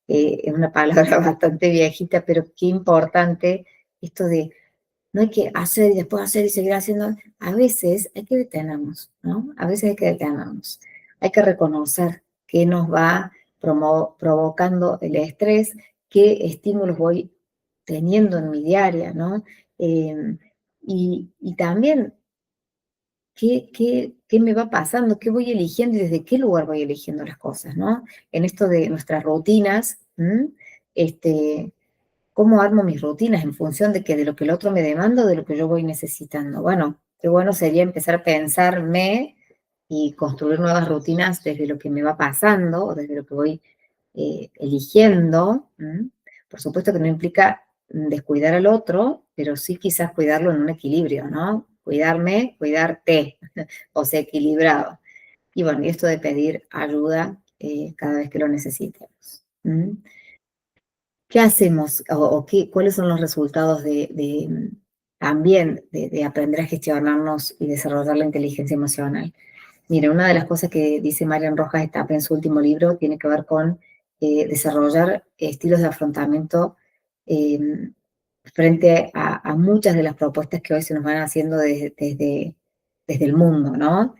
es una palabra bastante viejita, pero qué importante esto de no hay que hacer y después hacer y seguir haciendo. A veces hay que detenernos, ¿no? A veces hay que detenernos. Hay que reconocer qué nos va provocando el estrés, qué estímulos voy teniendo en mi diaria, ¿no? Y también qué me va pasando, qué voy eligiendo y desde qué lugar voy eligiendo las cosas, ¿no? En esto de nuestras rutinas, cómo armo mis rutinas en función de lo que el otro me demanda o de lo que yo voy necesitando. Bueno, qué bueno sería empezar a pensarme y construir nuevas rutinas desde lo que me va pasando o desde lo que voy eligiendo. Por supuesto que no implica descuidar al otro, pero sí quizás cuidarlo en un equilibrio, ¿no? Cuidarme, cuidarte, o sea, equilibrado. Y bueno, y esto de pedir ayuda cada vez que lo necesitemos. ¿Qué hacemos cuáles son los resultados también de aprender a gestionarnos y desarrollar la inteligencia emocional? Mira, una de las cosas que dice Marian Rojas Estapa en su último libro tiene que ver con desarrollar estilos de afrontamiento eh, frente a muchas de las propuestas que hoy se nos van haciendo desde el mundo, ¿no?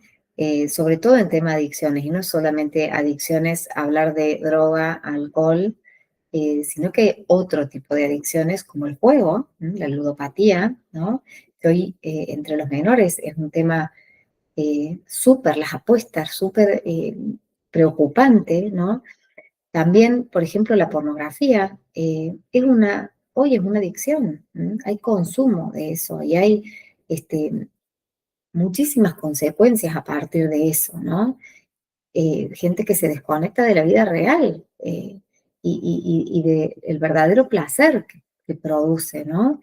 Sobre todo en tema de adicciones, y no solamente adicciones, hablar de droga, alcohol, sino que otro tipo de adicciones como el juego, la ludopatía, ¿no? Que hoy entre los menores es un tema súper, las apuestas, súper preocupante, ¿no? También, por ejemplo, la pornografía hoy es una adicción, hay consumo de eso y hay este, muchísimas consecuencias a partir de eso, ¿no? Gente que se desconecta de la vida real y de el verdadero placer que produce, ¿no?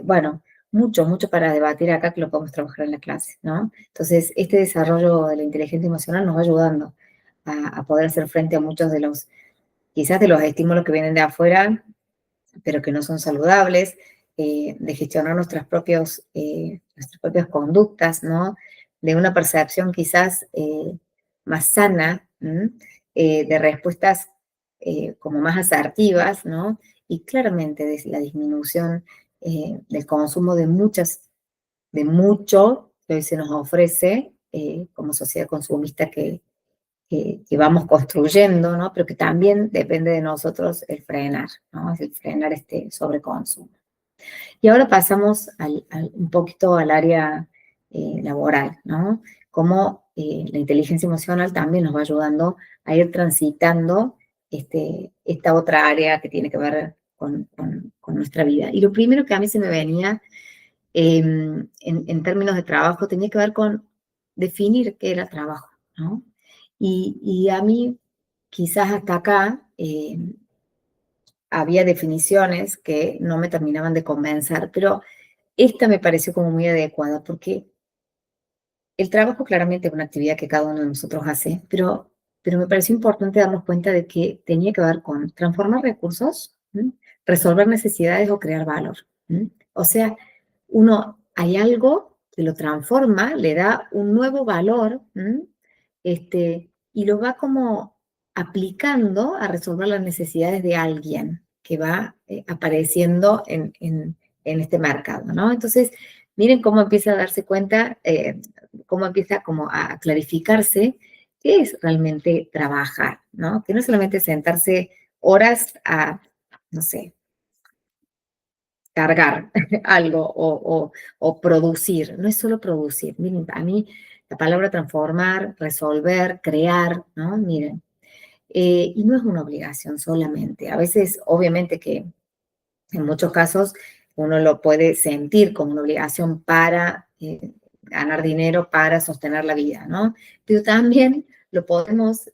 Bueno, mucho para debatir acá que lo podemos trabajar en la clase, ¿no? Entonces, este desarrollo de la inteligencia emocional nos va ayudando a poder hacer frente a muchos quizás de los estímulos que vienen de afuera, pero que no son saludables, de gestionar nuestras propias conductas, ¿no? De una percepción quizás más sana, de respuestas como más asertivas, ¿no? Y claramente de la disminución del consumo de mucho que hoy se nos ofrece como sociedad consumista que vamos construyendo, ¿no? Pero que también depende de nosotros el frenar, ¿no? Es el frenar este sobreconsumo. Y ahora pasamos un poquito al área laboral, ¿no? Cómo la inteligencia emocional también nos va ayudando a ir transitando esta otra área que tiene que ver con nuestra vida. Y lo primero que a mí se me venía en términos de trabajo tenía que ver con definir qué era trabajo, ¿no? Y a mí, quizás hasta acá, había definiciones que no me terminaban de convencer, pero esta me pareció como muy adecuada, porque el trabajo claramente es una actividad que cada uno de nosotros hace, pero me pareció importante darnos cuenta de que tenía que ver con transformar recursos, resolver necesidades o crear valor. O sea, hay algo que lo transforma, le da un nuevo valor, y lo va como aplicando a resolver las necesidades de alguien que va apareciendo en este mercado, ¿no? Entonces, miren cómo empieza a darse cuenta, cómo empieza como a clarificarse qué es realmente trabajar, ¿no? Que no es solamente sentarse horas a, no sé, cargar algo o producir, no es solo producir. Miren, a mí la palabra transformar, resolver, crear, ¿no? Miren, y no es una obligación solamente. A veces, obviamente que en muchos casos uno lo puede sentir como una obligación para ganar dinero, para sostener la vida, ¿no? Pero también lo podemos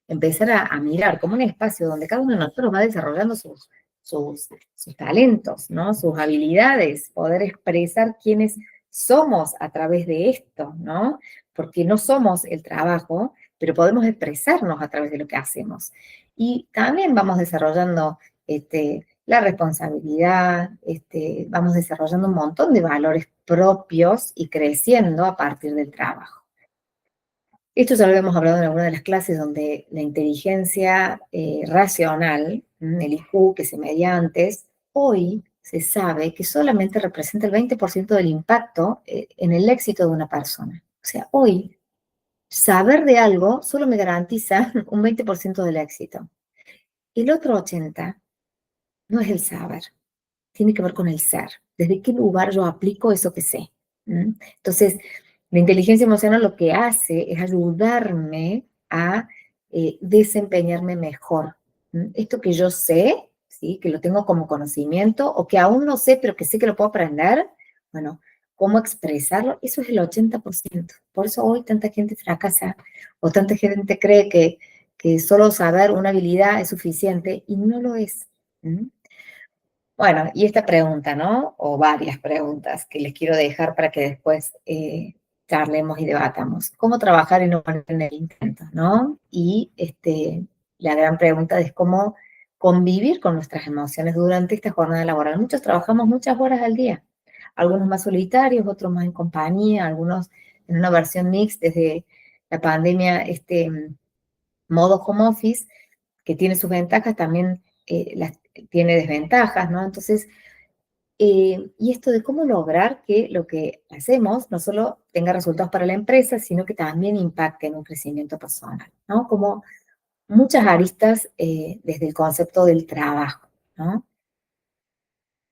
empezar a mirar como un espacio donde cada uno de nosotros va desarrollando sus talentos, ¿no? Sus habilidades, poder expresar quiénes somos a través de esto, ¿no? Porque no somos el trabajo, pero podemos expresarnos a través de lo que hacemos. Y también vamos desarrollando la responsabilidad, vamos desarrollando un montón de valores propios y creciendo a partir del trabajo. Esto ya lo habíamos hablado en alguna de las clases donde la inteligencia racional, el IQ que se medía antes, hoy se sabe que solamente representa el 20% del impacto en el éxito de una persona. O sea, hoy saber de algo solo me garantiza un 20% del éxito. El otro 80% no es el saber, tiene que ver con el ser. ¿Desde qué lugar yo aplico eso que sé? Entonces, La inteligencia emocional lo que hace es ayudarme a desempeñarme mejor. Esto que yo sé, ¿sí? Que lo tengo como conocimiento, o que aún no sé, pero que sé que lo puedo aprender, bueno, cómo expresarlo, eso es el 80%. Por eso hoy tanta gente fracasa, o tanta gente cree que solo saber una habilidad es suficiente, y no lo es. ¿Mm? Bueno, y esta pregunta, ¿no? O varias preguntas que les quiero dejar para que después charlemos y debatamos. ¿Cómo trabajar y no poner en el intento, ¿no? Y la gran pregunta es cómo convivir con nuestras emociones durante esta jornada laboral. Muchos trabajamos muchas horas al día, algunos más solitarios, otros más en compañía, algunos en una versión mix desde la pandemia, modo home office, que tiene sus ventajas, también tiene desventajas, ¿no? Entonces, y esto de cómo lograr que lo que hacemos no solo tenga resultados para la empresa, sino que también impacte en un crecimiento personal, ¿no? Como muchas aristas desde el concepto del trabajo, ¿no?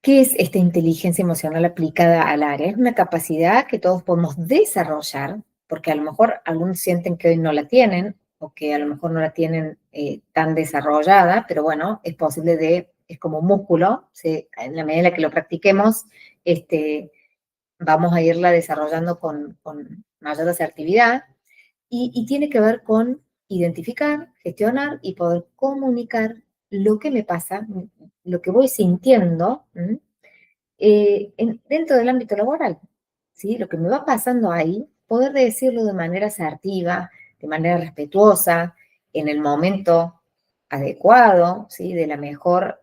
¿Qué es esta inteligencia emocional aplicada al área? Es una capacidad que todos podemos desarrollar, porque a lo mejor algunos sienten que hoy no la tienen, o que a lo mejor no la tienen tan desarrollada, pero bueno, es posible es como un músculo, en la medida en la que lo practiquemos, vamos a irla desarrollando con mayor asertividad, y tiene que ver con identificar, gestionar y poder comunicar lo que me pasa, lo que voy sintiendo, dentro del ámbito laboral, ¿sí? Lo que me va pasando ahí, poder decirlo de manera asertiva, de manera respetuosa, en el momento adecuado, ¿sí? De la mejor,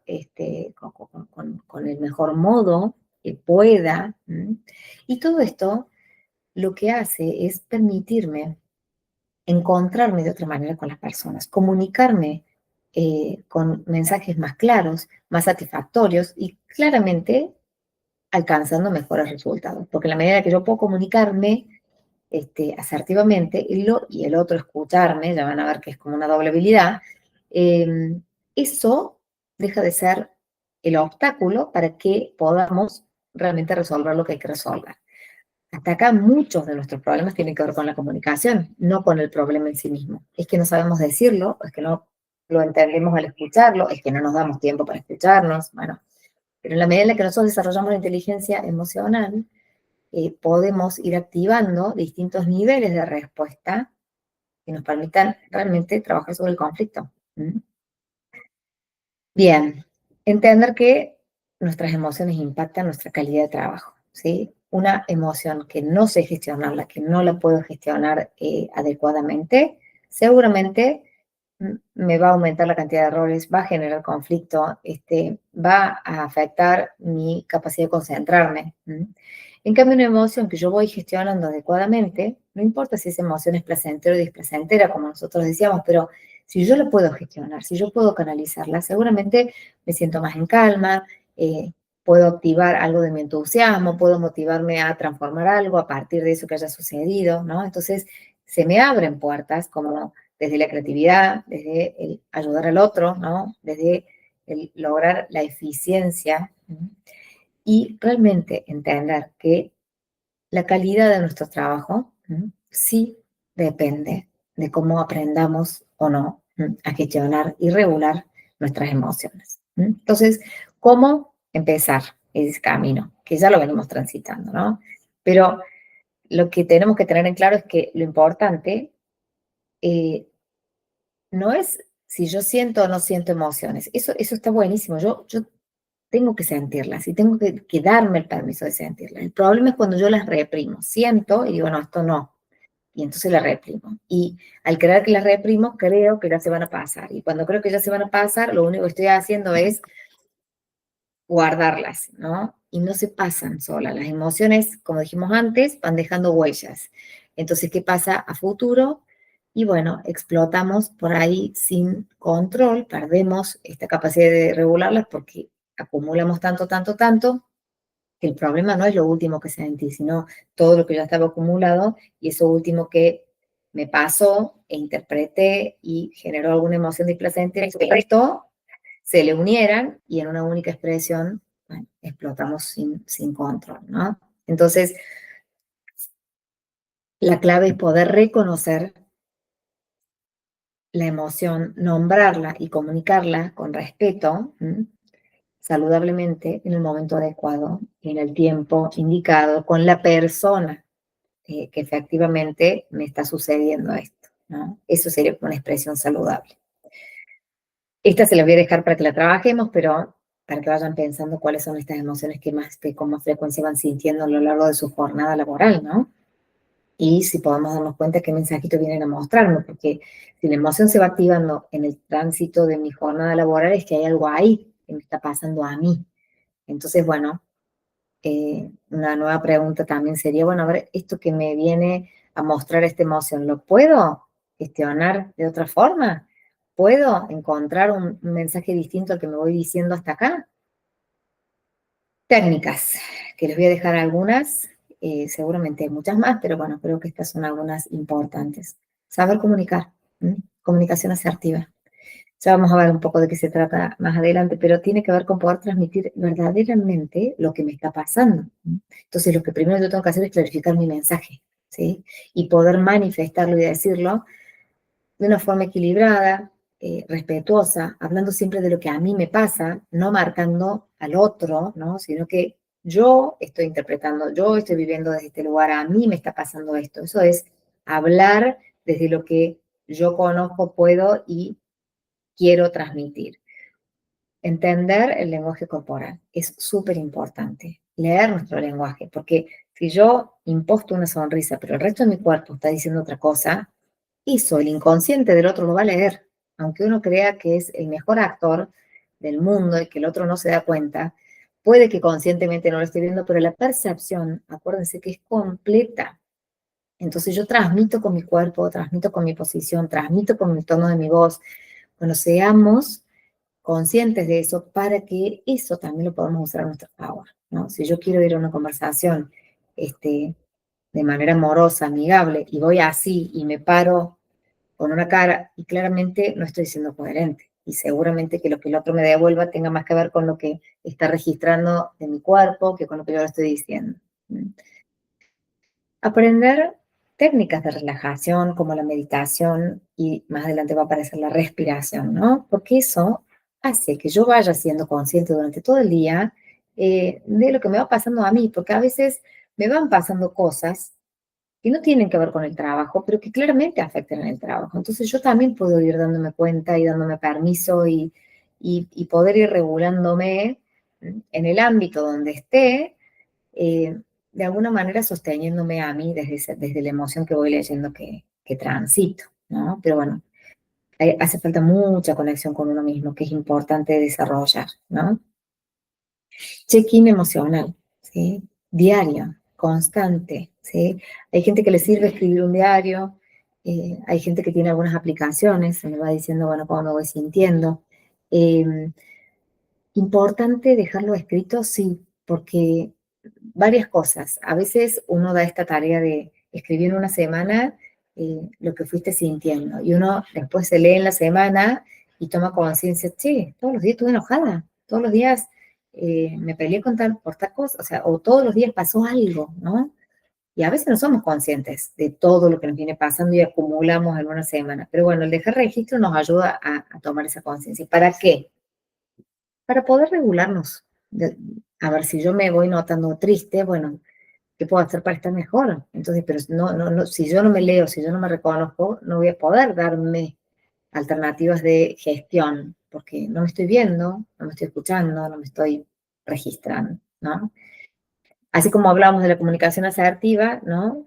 con el mejor modo que pueda. Y todo esto lo que hace es permitirme encontrarme de otra manera con las personas, comunicarme con mensajes más claros, más satisfactorios y claramente alcanzando mejores resultados. Porque en la medida que yo puedo comunicarme asertivamente y el otro escucharme, ya van a ver que es como una doble habilidad, eso deja de ser el obstáculo para que podamos realmente resolver lo que hay que resolver. Hasta acá muchos de nuestros problemas tienen que ver con la comunicación, no con el problema en sí mismo. Es que no sabemos decirlo, es que no lo entendemos al escucharlo, es que no nos damos tiempo para escucharnos, bueno. Pero en la medida en la que nosotros desarrollamos la inteligencia emocional, podemos ir activando distintos niveles de respuesta que nos permitan realmente trabajar sobre el conflicto. ¿Mm? Bien, entender que nuestras emociones impactan nuestra calidad de trabajo, ¿sí? Una emoción que no sé gestionarla, que no la puedo gestionar adecuadamente, seguramente me va a aumentar la cantidad de errores, va a generar conflicto, va a afectar mi capacidad de concentrarme. En cambio, una emoción que yo voy gestionando adecuadamente, no importa si esa emoción es placentera o displacentera, como nosotros decíamos, pero si yo la puedo gestionar, si yo puedo canalizarla, seguramente me siento más en calma, puedo activar algo de mi entusiasmo, puedo motivarme a transformar algo a partir de eso que haya sucedido, ¿no? Entonces, se me abren puertas como desde la creatividad, desde el ayudar al otro, ¿no? Desde el lograr la eficiencia, ¿no? Y realmente entender que la calidad de nuestro trabajo, ¿no? Sí depende de cómo aprendamos o no, ¿no? A gestionar y regular nuestras emociones, ¿no? Entonces, ¿cómo empezar ese camino? Que ya lo venimos transitando, ¿no? Pero lo que tenemos que tener en claro es que lo importante eh, no es si yo siento o no siento emociones. Eso está buenísimo. Yo tengo que sentirlas y tengo que darme el permiso de sentirlas. El problema es cuando yo las reprimo. Siento y digo, no, esto no. Y entonces las reprimo. Y al creer que las reprimo, creo que ya se van a pasar. Y cuando creo que ya se van a pasar, lo único que estoy haciendo es guardarlas, ¿no? Y no se pasan solas. Las emociones, como dijimos antes, van dejando huellas. Entonces, ¿qué pasa a futuro? Y bueno, explotamos por ahí sin control, perdemos esta capacidad de regularlas porque acumulamos tanto, tanto, tanto, que el problema no es lo último que sentí, sino todo lo que ya estaba acumulado y eso último que me pasó e interpreté y generó alguna emoción displacente, esto se le unieran y en una única expresión, bueno, explotamos sin control, ¿no? Entonces, La clave es poder reconocer la emoción, nombrarla y comunicarla con respeto, saludablemente, en el momento adecuado, en el tiempo indicado, con la persona que efectivamente me está sucediendo esto, ¿no? Eso sería una expresión saludable. Esta se la voy a dejar para que la trabajemos, pero para que vayan pensando cuáles son estas emociones que con más frecuencia van sintiendo a lo largo de su jornada laboral, ¿no? Y si podemos darnos cuenta qué mensajitos vienen a mostrarnos, porque si la emoción se va activando en el tránsito de mi jornada laboral, es que hay algo ahí que me está pasando a mí. Entonces, bueno, una nueva pregunta también sería, bueno, a ver, esto que me viene a mostrar esta emoción, ¿lo puedo gestionar de otra forma? ¿Puedo encontrar un mensaje distinto al que me voy diciendo hasta acá? Técnicas, que les voy a dejar algunas, seguramente hay muchas más, pero bueno, creo que estas son algunas importantes. Saber comunicar, comunicación asertiva. Ya vamos a ver un poco de qué se trata más adelante, pero tiene que ver con poder transmitir verdaderamente lo que me está pasando. Entonces, lo que primero yo tengo que hacer es clarificar mi mensaje, ¿sí? Y poder manifestarlo y decirlo de una forma equilibrada, respetuosa, hablando siempre de lo que a mí me pasa, no marcando al otro, ¿no? Sino que yo estoy interpretando, yo estoy viviendo desde este lugar, a mí me está pasando esto. Eso es hablar desde lo que yo conozco, puedo y quiero transmitir. Entender el lenguaje corporal es súper importante. Leer nuestro lenguaje, porque si yo imposto una sonrisa, pero el resto de mi cuerpo está diciendo otra cosa, eso el inconsciente del otro lo va a leer. Aunque uno crea que es el mejor actor del mundo y que el otro no se da cuenta, puede que conscientemente no lo esté viendo, pero la percepción, acuérdense que es completa. Entonces yo transmito con mi cuerpo, transmito con mi posición, transmito con el tono de mi voz. Bueno, seamos conscientes de eso para que eso también lo podamos usar a nuestro favor, ¿no? Si yo quiero ir a una conversación de manera amorosa, amigable, y voy así y me paro con una cara, y claramente no estoy siendo coherente. Y seguramente que lo que el otro me devuelva tenga más que ver con lo que está registrando de mi cuerpo que con lo que yo le estoy diciendo. Aprender técnicas de relajación como la meditación y más adelante va a aparecer la respiración, ¿no? Porque eso hace que yo vaya siendo consciente durante todo el día de lo que me va pasando a mí, porque a veces me van pasando cosas que no tienen que ver con el trabajo, pero que claramente afectan en el trabajo. Entonces yo también puedo ir dándome cuenta y dándome permiso y poder ir regulándome en el ámbito donde esté, de alguna manera sosteniéndome a mí desde la emoción que voy leyendo que transito, ¿no? Pero bueno, hace falta mucha conexión con uno mismo, que es importante desarrollar, ¿no? Check-in emocional, ¿sí? Diario, constante, ¿sí? Hay gente que le sirve escribir un diario, hay gente que tiene algunas aplicaciones, se me va diciendo, bueno, cómo me voy sintiendo. Eh, Importante dejarlo escrito, sí, porque varias cosas. A veces uno da esta tarea de escribir en una semana lo que fuiste sintiendo y uno después se lee en la semana y toma conciencia, che, todos los días estuve enojada, todos los días me peleé por tal cosa, o sea, o todos los días pasó algo, ¿no? Y a veces no somos conscientes de todo lo que nos viene pasando y acumulamos en una semana. Pero bueno, el dejar registro nos ayuda a tomar esa conciencia. ¿Para qué? Para poder regularnos. A ver, si yo me voy notando triste, bueno, ¿qué puedo hacer para estar mejor? Entonces, pero no, si yo no me leo, si yo no me reconozco, no voy a poder darme alternativas de gestión, porque no me estoy viendo, no me estoy escuchando, no me estoy registrando, ¿no? Así como hablamos de la comunicación asertiva, ¿no?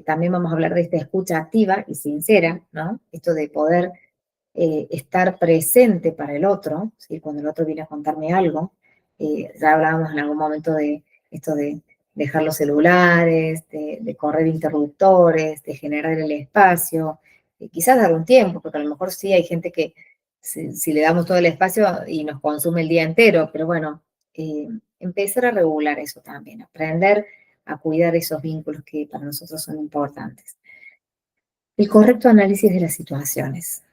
También vamos a hablar de esta escucha activa y sincera, ¿no? Esto de poder estar presente para el otro, ¿sí? Cuando el otro viene a contarme algo. Ya hablábamos en algún momento de esto de dejar los celulares, de correr interruptores, de generar el espacio, quizás dar un tiempo, porque a lo mejor sí hay gente que si le damos todo el espacio y nos consume el día entero, pero bueno, empezar a regular eso también, aprender a cuidar esos vínculos que para nosotros son importantes. El correcto análisis de las situaciones.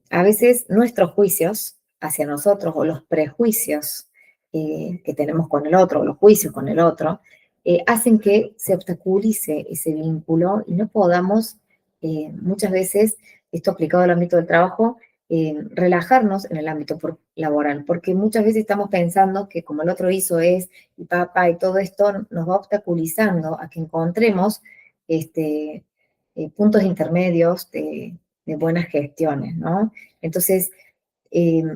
A veces nuestros juicios hacia nosotros o los prejuicios que tenemos con el otro, o los juicios con el otro, hacen que se obstaculice ese vínculo y no podamos, muchas veces, esto aplicado al ámbito del trabajo, relajarnos en el ámbito laboral, porque muchas veces estamos pensando que como el otro hizo es, y papá, y todo esto nos va obstaculizando a que encontremos puntos intermedios de buenas gestiones, ¿no? Entonces,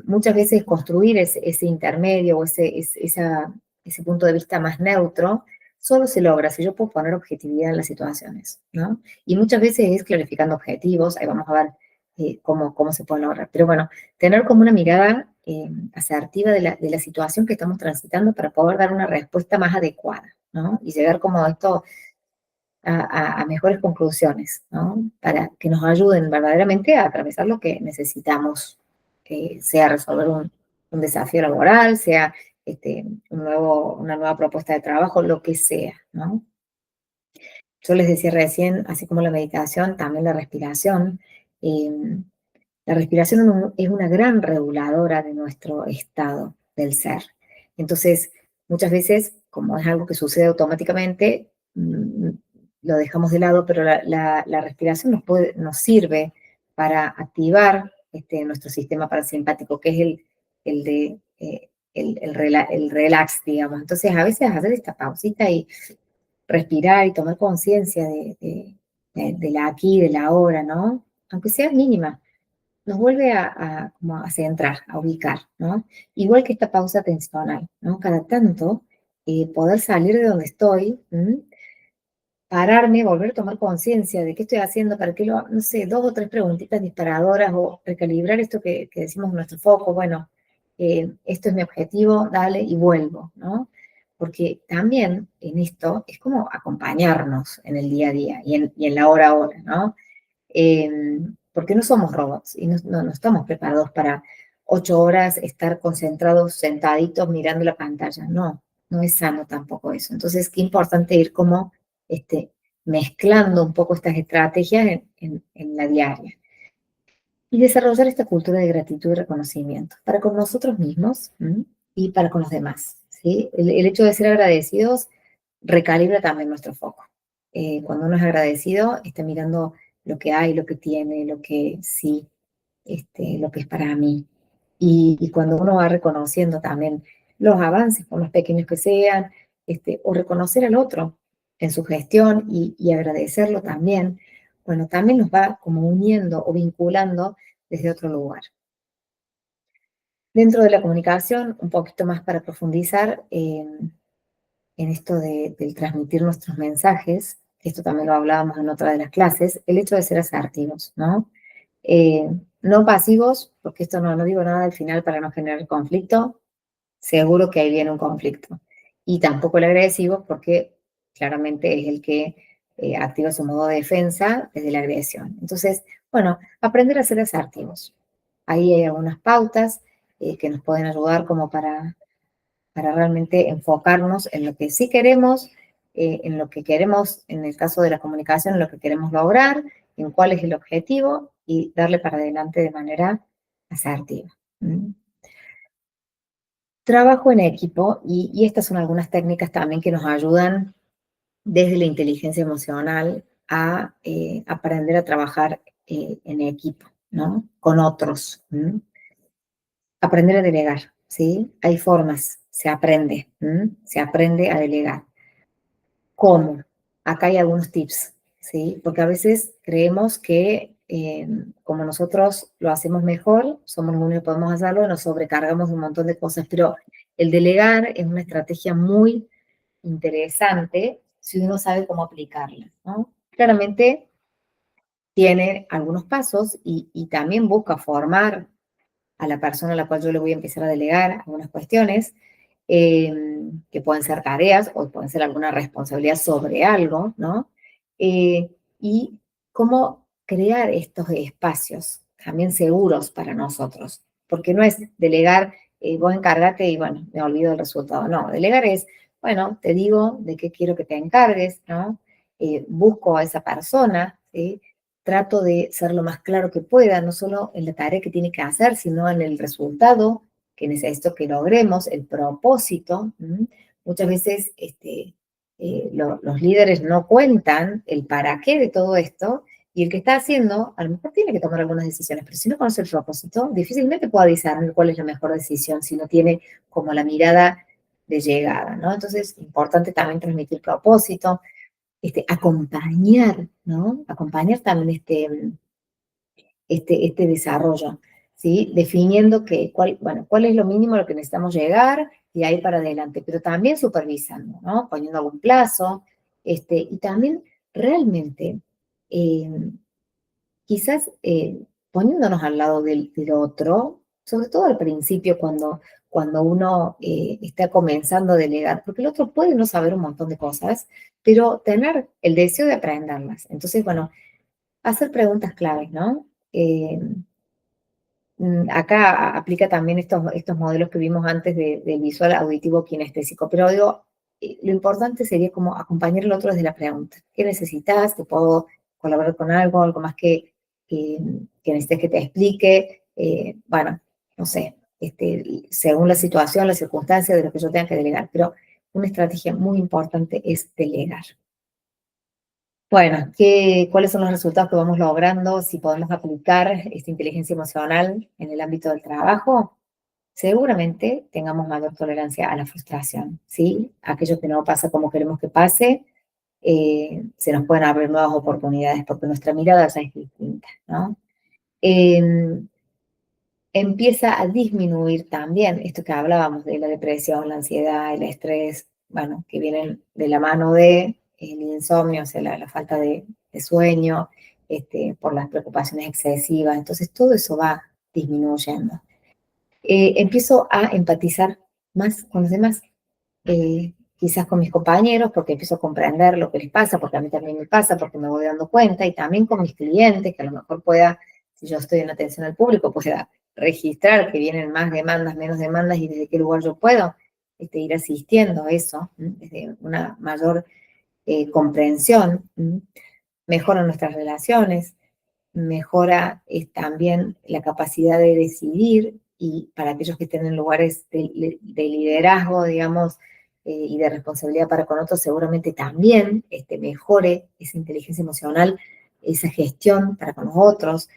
muchas veces construir ese intermedio o ese punto de vista más neutro solo se logra si yo puedo poner objetividad en las situaciones, ¿no? Y muchas veces es clarificando objetivos, ahí vamos a ver cómo se puede lograr. Pero bueno, tener como una mirada asertiva de la situación que estamos transitando para poder dar una respuesta más adecuada, ¿no? Y llegar como esto a mejores conclusiones, ¿no? Para que nos ayuden verdaderamente a atravesar lo que necesitamos, sea resolver un desafío laboral, sea una nueva propuesta de trabajo, lo que sea, ¿no? Yo les decía recién, así como la meditación, también la respiración. eh, la respiración es una gran reguladora de nuestro estado del ser. Entonces, muchas veces, como es algo que sucede automáticamente, lo dejamos de lado, pero la respiración nos sirve para activar nuestro sistema parasimpático, que es el relax, digamos. Entonces, a veces hacer esta pausita y respirar y tomar conciencia de la aquí, de la ahora, ¿no? Aunque sea mínima, nos vuelve como a centrar, a ubicar, ¿no? Igual que esta pausa atencional, ¿no? Cada tanto, poder salir de donde estoy, pararme, volver a tomar conciencia de qué estoy haciendo, para qué no sé, dos o tres preguntitas disparadoras o recalibrar esto que decimos en nuestro foco, bueno, esto es mi objetivo, dale y vuelvo, ¿no? Porque también en esto es como acompañarnos en el día a día y en la hora a hora, ¿no? Porque no somos robots y no estamos preparados para 8 horas estar concentrados, sentaditos, mirando la pantalla. No, no es sano tampoco eso. Entonces, qué importante ir como mezclando un poco estas estrategias en la diaria. Y desarrollar esta cultura de gratitud y reconocimiento para con nosotros mismos y para con los demás. ¿Sí? El hecho de ser agradecidos recalibra también nuestro foco. Cuando uno es agradecido, está mirando lo que hay, lo que tiene, lo que sí, lo que es para mí. Y cuando uno va reconociendo también los avances, por más pequeños que sean, o reconocer al otro en su gestión y agradecerlo también, bueno, también nos va como uniendo o vinculando desde otro lugar. Dentro de la comunicación, un poquito más para profundizar en esto del transmitir nuestros mensajes, esto también lo hablábamos en otra de las clases, el hecho de ser asertivos, ¿no? No pasivos, porque esto no digo nada al final para no generar conflicto, seguro que ahí viene un conflicto. Y tampoco el agresivo, porque claramente es el que activa su modo de defensa desde la agresión. Entonces, bueno, aprender a ser asertivos. Ahí hay algunas pautas que nos pueden ayudar como para realmente enfocarnos en lo que sí queremos, en lo que queremos, en el caso de la comunicación, en lo que queremos lograr, en cuál es el objetivo y darle para adelante de manera asertiva. Trabajo en equipo y estas son algunas técnicas también que nos ayudan desde la inteligencia emocional a aprender a trabajar en equipo, ¿no? Con otros. Aprender a delegar, ¿sí? Hay formas, se aprende a delegar. ¿Cómo? Acá hay algunos tips, ¿sí? Porque a veces creemos que como nosotros lo hacemos mejor, somos los únicos que podemos hacerlo y nos sobrecargamos de un montón de cosas, pero el delegar es una estrategia muy interesante si uno sabe cómo aplicarla, ¿no? Claramente tiene algunos pasos y también busca formar a la persona a la cual yo le voy a empezar a delegar algunas cuestiones, que pueden ser tareas o pueden ser alguna responsabilidad sobre algo, ¿no? Y cómo crear estos espacios también seguros para nosotros, porque no es delegar, vos encárgate y bueno, me olvido del resultado. No, delegar es, bueno, te digo de qué quiero que te encargues, ¿no? Busco a esa persona, ¿sí? Trato de ser lo más claro que pueda, no solo en la tarea que tiene que hacer, sino en el resultado que necesito que logremos, el propósito. Muchas veces los líderes no cuentan el para qué de todo esto, y el que está haciendo, a lo mejor tiene que tomar algunas decisiones, pero si no conoce el propósito, difícilmente pueda discernir cuál es la mejor decisión, si no tiene como la mirada de llegada, ¿no? Entonces, importante también transmitir propósito, acompañar, ¿no? Acompañar también este desarrollo, ¿sí? Definiendo cuál es lo mínimo a lo que necesitamos llegar y ahí para adelante, pero también supervisando, ¿no? Poniendo algún plazo, y también realmente, eh, quizás poniéndonos al lado del otro, sobre todo al principio cuando uno está comenzando a delegar, porque el otro puede no saber un montón de cosas, pero tener el deseo de aprenderlas. Entonces, bueno, hacer preguntas claves, ¿no? Acá aplica también estos modelos que vimos antes del visual, auditivo, kinestésico, pero digo, lo importante sería como acompañar al otro desde la pregunta. ¿Qué necesitas? ¿Te puedo colaborar con algo? ¿Algo más que, que necesites que te explique? Bueno, no sé, según la situación, la circunstancia de lo que yo tenga que delegar, pero una estrategia muy importante es delegar. Bueno, ¿cuáles son los resultados que vamos logrando si podemos aplicar esta inteligencia emocional en el ámbito del trabajo? Seguramente tengamos mayor tolerancia a la frustración, ¿sí? Aquello que no pasa como queremos que pase, se nos pueden abrir nuevas oportunidades porque nuestra mirada ya es distinta, ¿no? Eh, Empieza a disminuir también esto que hablábamos de la depresión, la ansiedad, el estrés, bueno, que vienen de la mano de el insomnio, o sea, la falta de sueño, por las preocupaciones excesivas. Entonces, todo eso va disminuyendo. Empiezo a empatizar más con los demás, quizás con mis compañeros, porque empiezo a comprender lo que les pasa, porque a mí también me pasa, porque me voy dando cuenta, y también con mis clientes, que a lo mejor pueda, si yo estoy en atención al público, pueda registrar que vienen más demandas, menos demandas, y desde qué lugar yo puedo ir asistiendo a eso, desde una mayor comprensión, mejora nuestras relaciones, mejora también la capacidad de decidir, y para aquellos que estén en lugares de liderazgo, digamos, y de responsabilidad para con otros, seguramente también mejore esa inteligencia emocional, esa gestión para con los otros.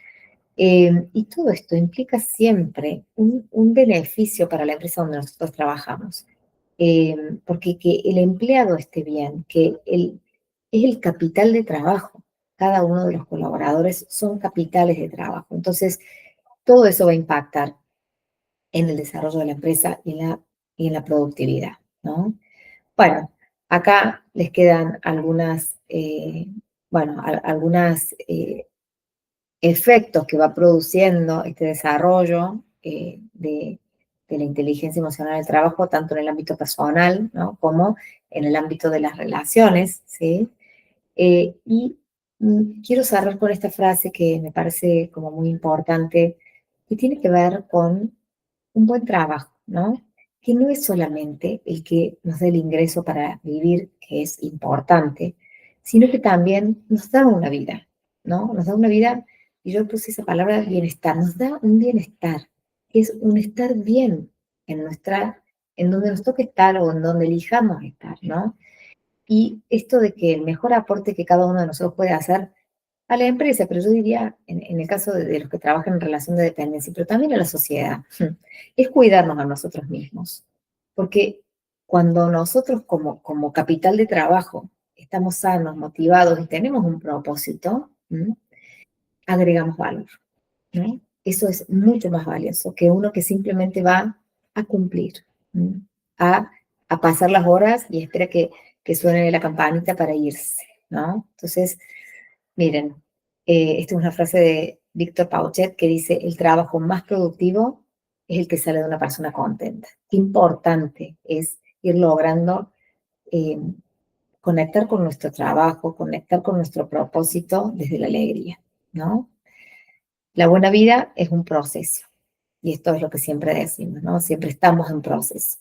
Y todo esto implica siempre un beneficio para la empresa donde nosotros trabajamos. Porque que el empleado esté bien, es el capital de trabajo. Cada uno de los colaboradores son capitales de trabajo. Entonces, todo eso va a impactar en el desarrollo de la empresa y en la productividad, ¿no? Bueno, acá les quedan algunas efectos que va produciendo este desarrollo de la inteligencia emocional del trabajo, tanto en el ámbito personal, ¿no? Como en el ámbito de las relaciones, ¿sí? Quiero cerrar con esta frase que me parece como muy importante, que tiene que ver con un buen trabajo, ¿no? Que no es solamente el que nos dé el ingreso para vivir, que es importante, sino que también nos da una vida, ¿no? Nos da una vida, y yo puse esa palabra bienestar, nos da un bienestar, que es un estar bien en donde nos toque estar o en donde elijamos estar, ¿no? Y esto de que el mejor aporte que cada uno de nosotros puede hacer a la empresa, pero yo diría, en el caso de los que trabajan en relación de dependencia, pero también a la sociedad, es cuidarnos a nosotros mismos. Porque cuando nosotros como capital de trabajo estamos sanos, motivados y tenemos un propósito, agregamos valor, ¿no? Eso es mucho más valioso que uno que simplemente va a cumplir, ¿m? a, a pasar las horas y espera que suene la campanita para irse, ¿no? Entonces, miren, esta es una frase de Víctor Pauchet que dice: el trabajo más productivo es el que sale de una persona contenta. Qué importante es ir logrando eh, conectar con nuestro trabajo, conectar con nuestro propósito desde la alegría, ¿no? La buena vida es un proceso, y esto es lo que siempre decimos, ¿no? Siempre estamos en proceso,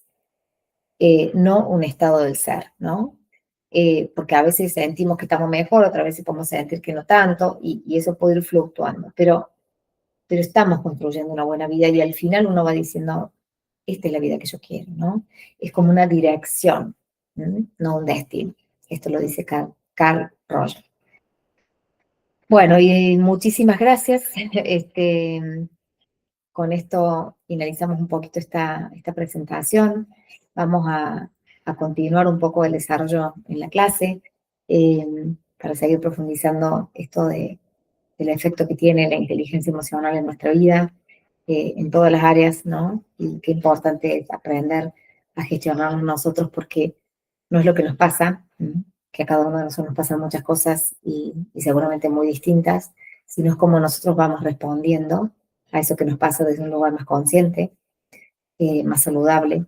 no un estado del ser, ¿no? Porque a veces sentimos que estamos mejor, otras veces podemos sentir que no tanto, y eso puede ir fluctuando, pero estamos construyendo una buena vida, y al final uno va diciendo, esta es la vida que yo quiero, ¿no? Es como una dirección, no un destino. Esto lo dice Carl Rogers. Bueno, y muchísimas gracias. Con esto finalizamos un poquito esta presentación. Vamos a continuar un poco el desarrollo en la clase eh, para seguir profundizando esto del efecto que tiene la inteligencia emocional en nuestra vida, en todas las áreas, ¿no? Y qué importante es aprender a gestionarnos nosotros porque no es lo que nos pasa, que a cada uno de nosotros nos pasan muchas cosas y seguramente muy distintas, sino es cómo nosotros vamos respondiendo a eso que nos pasa desde un lugar más consciente, más saludable,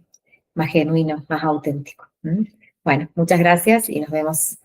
más genuino, más auténtico. Bueno, muchas gracias y nos vemos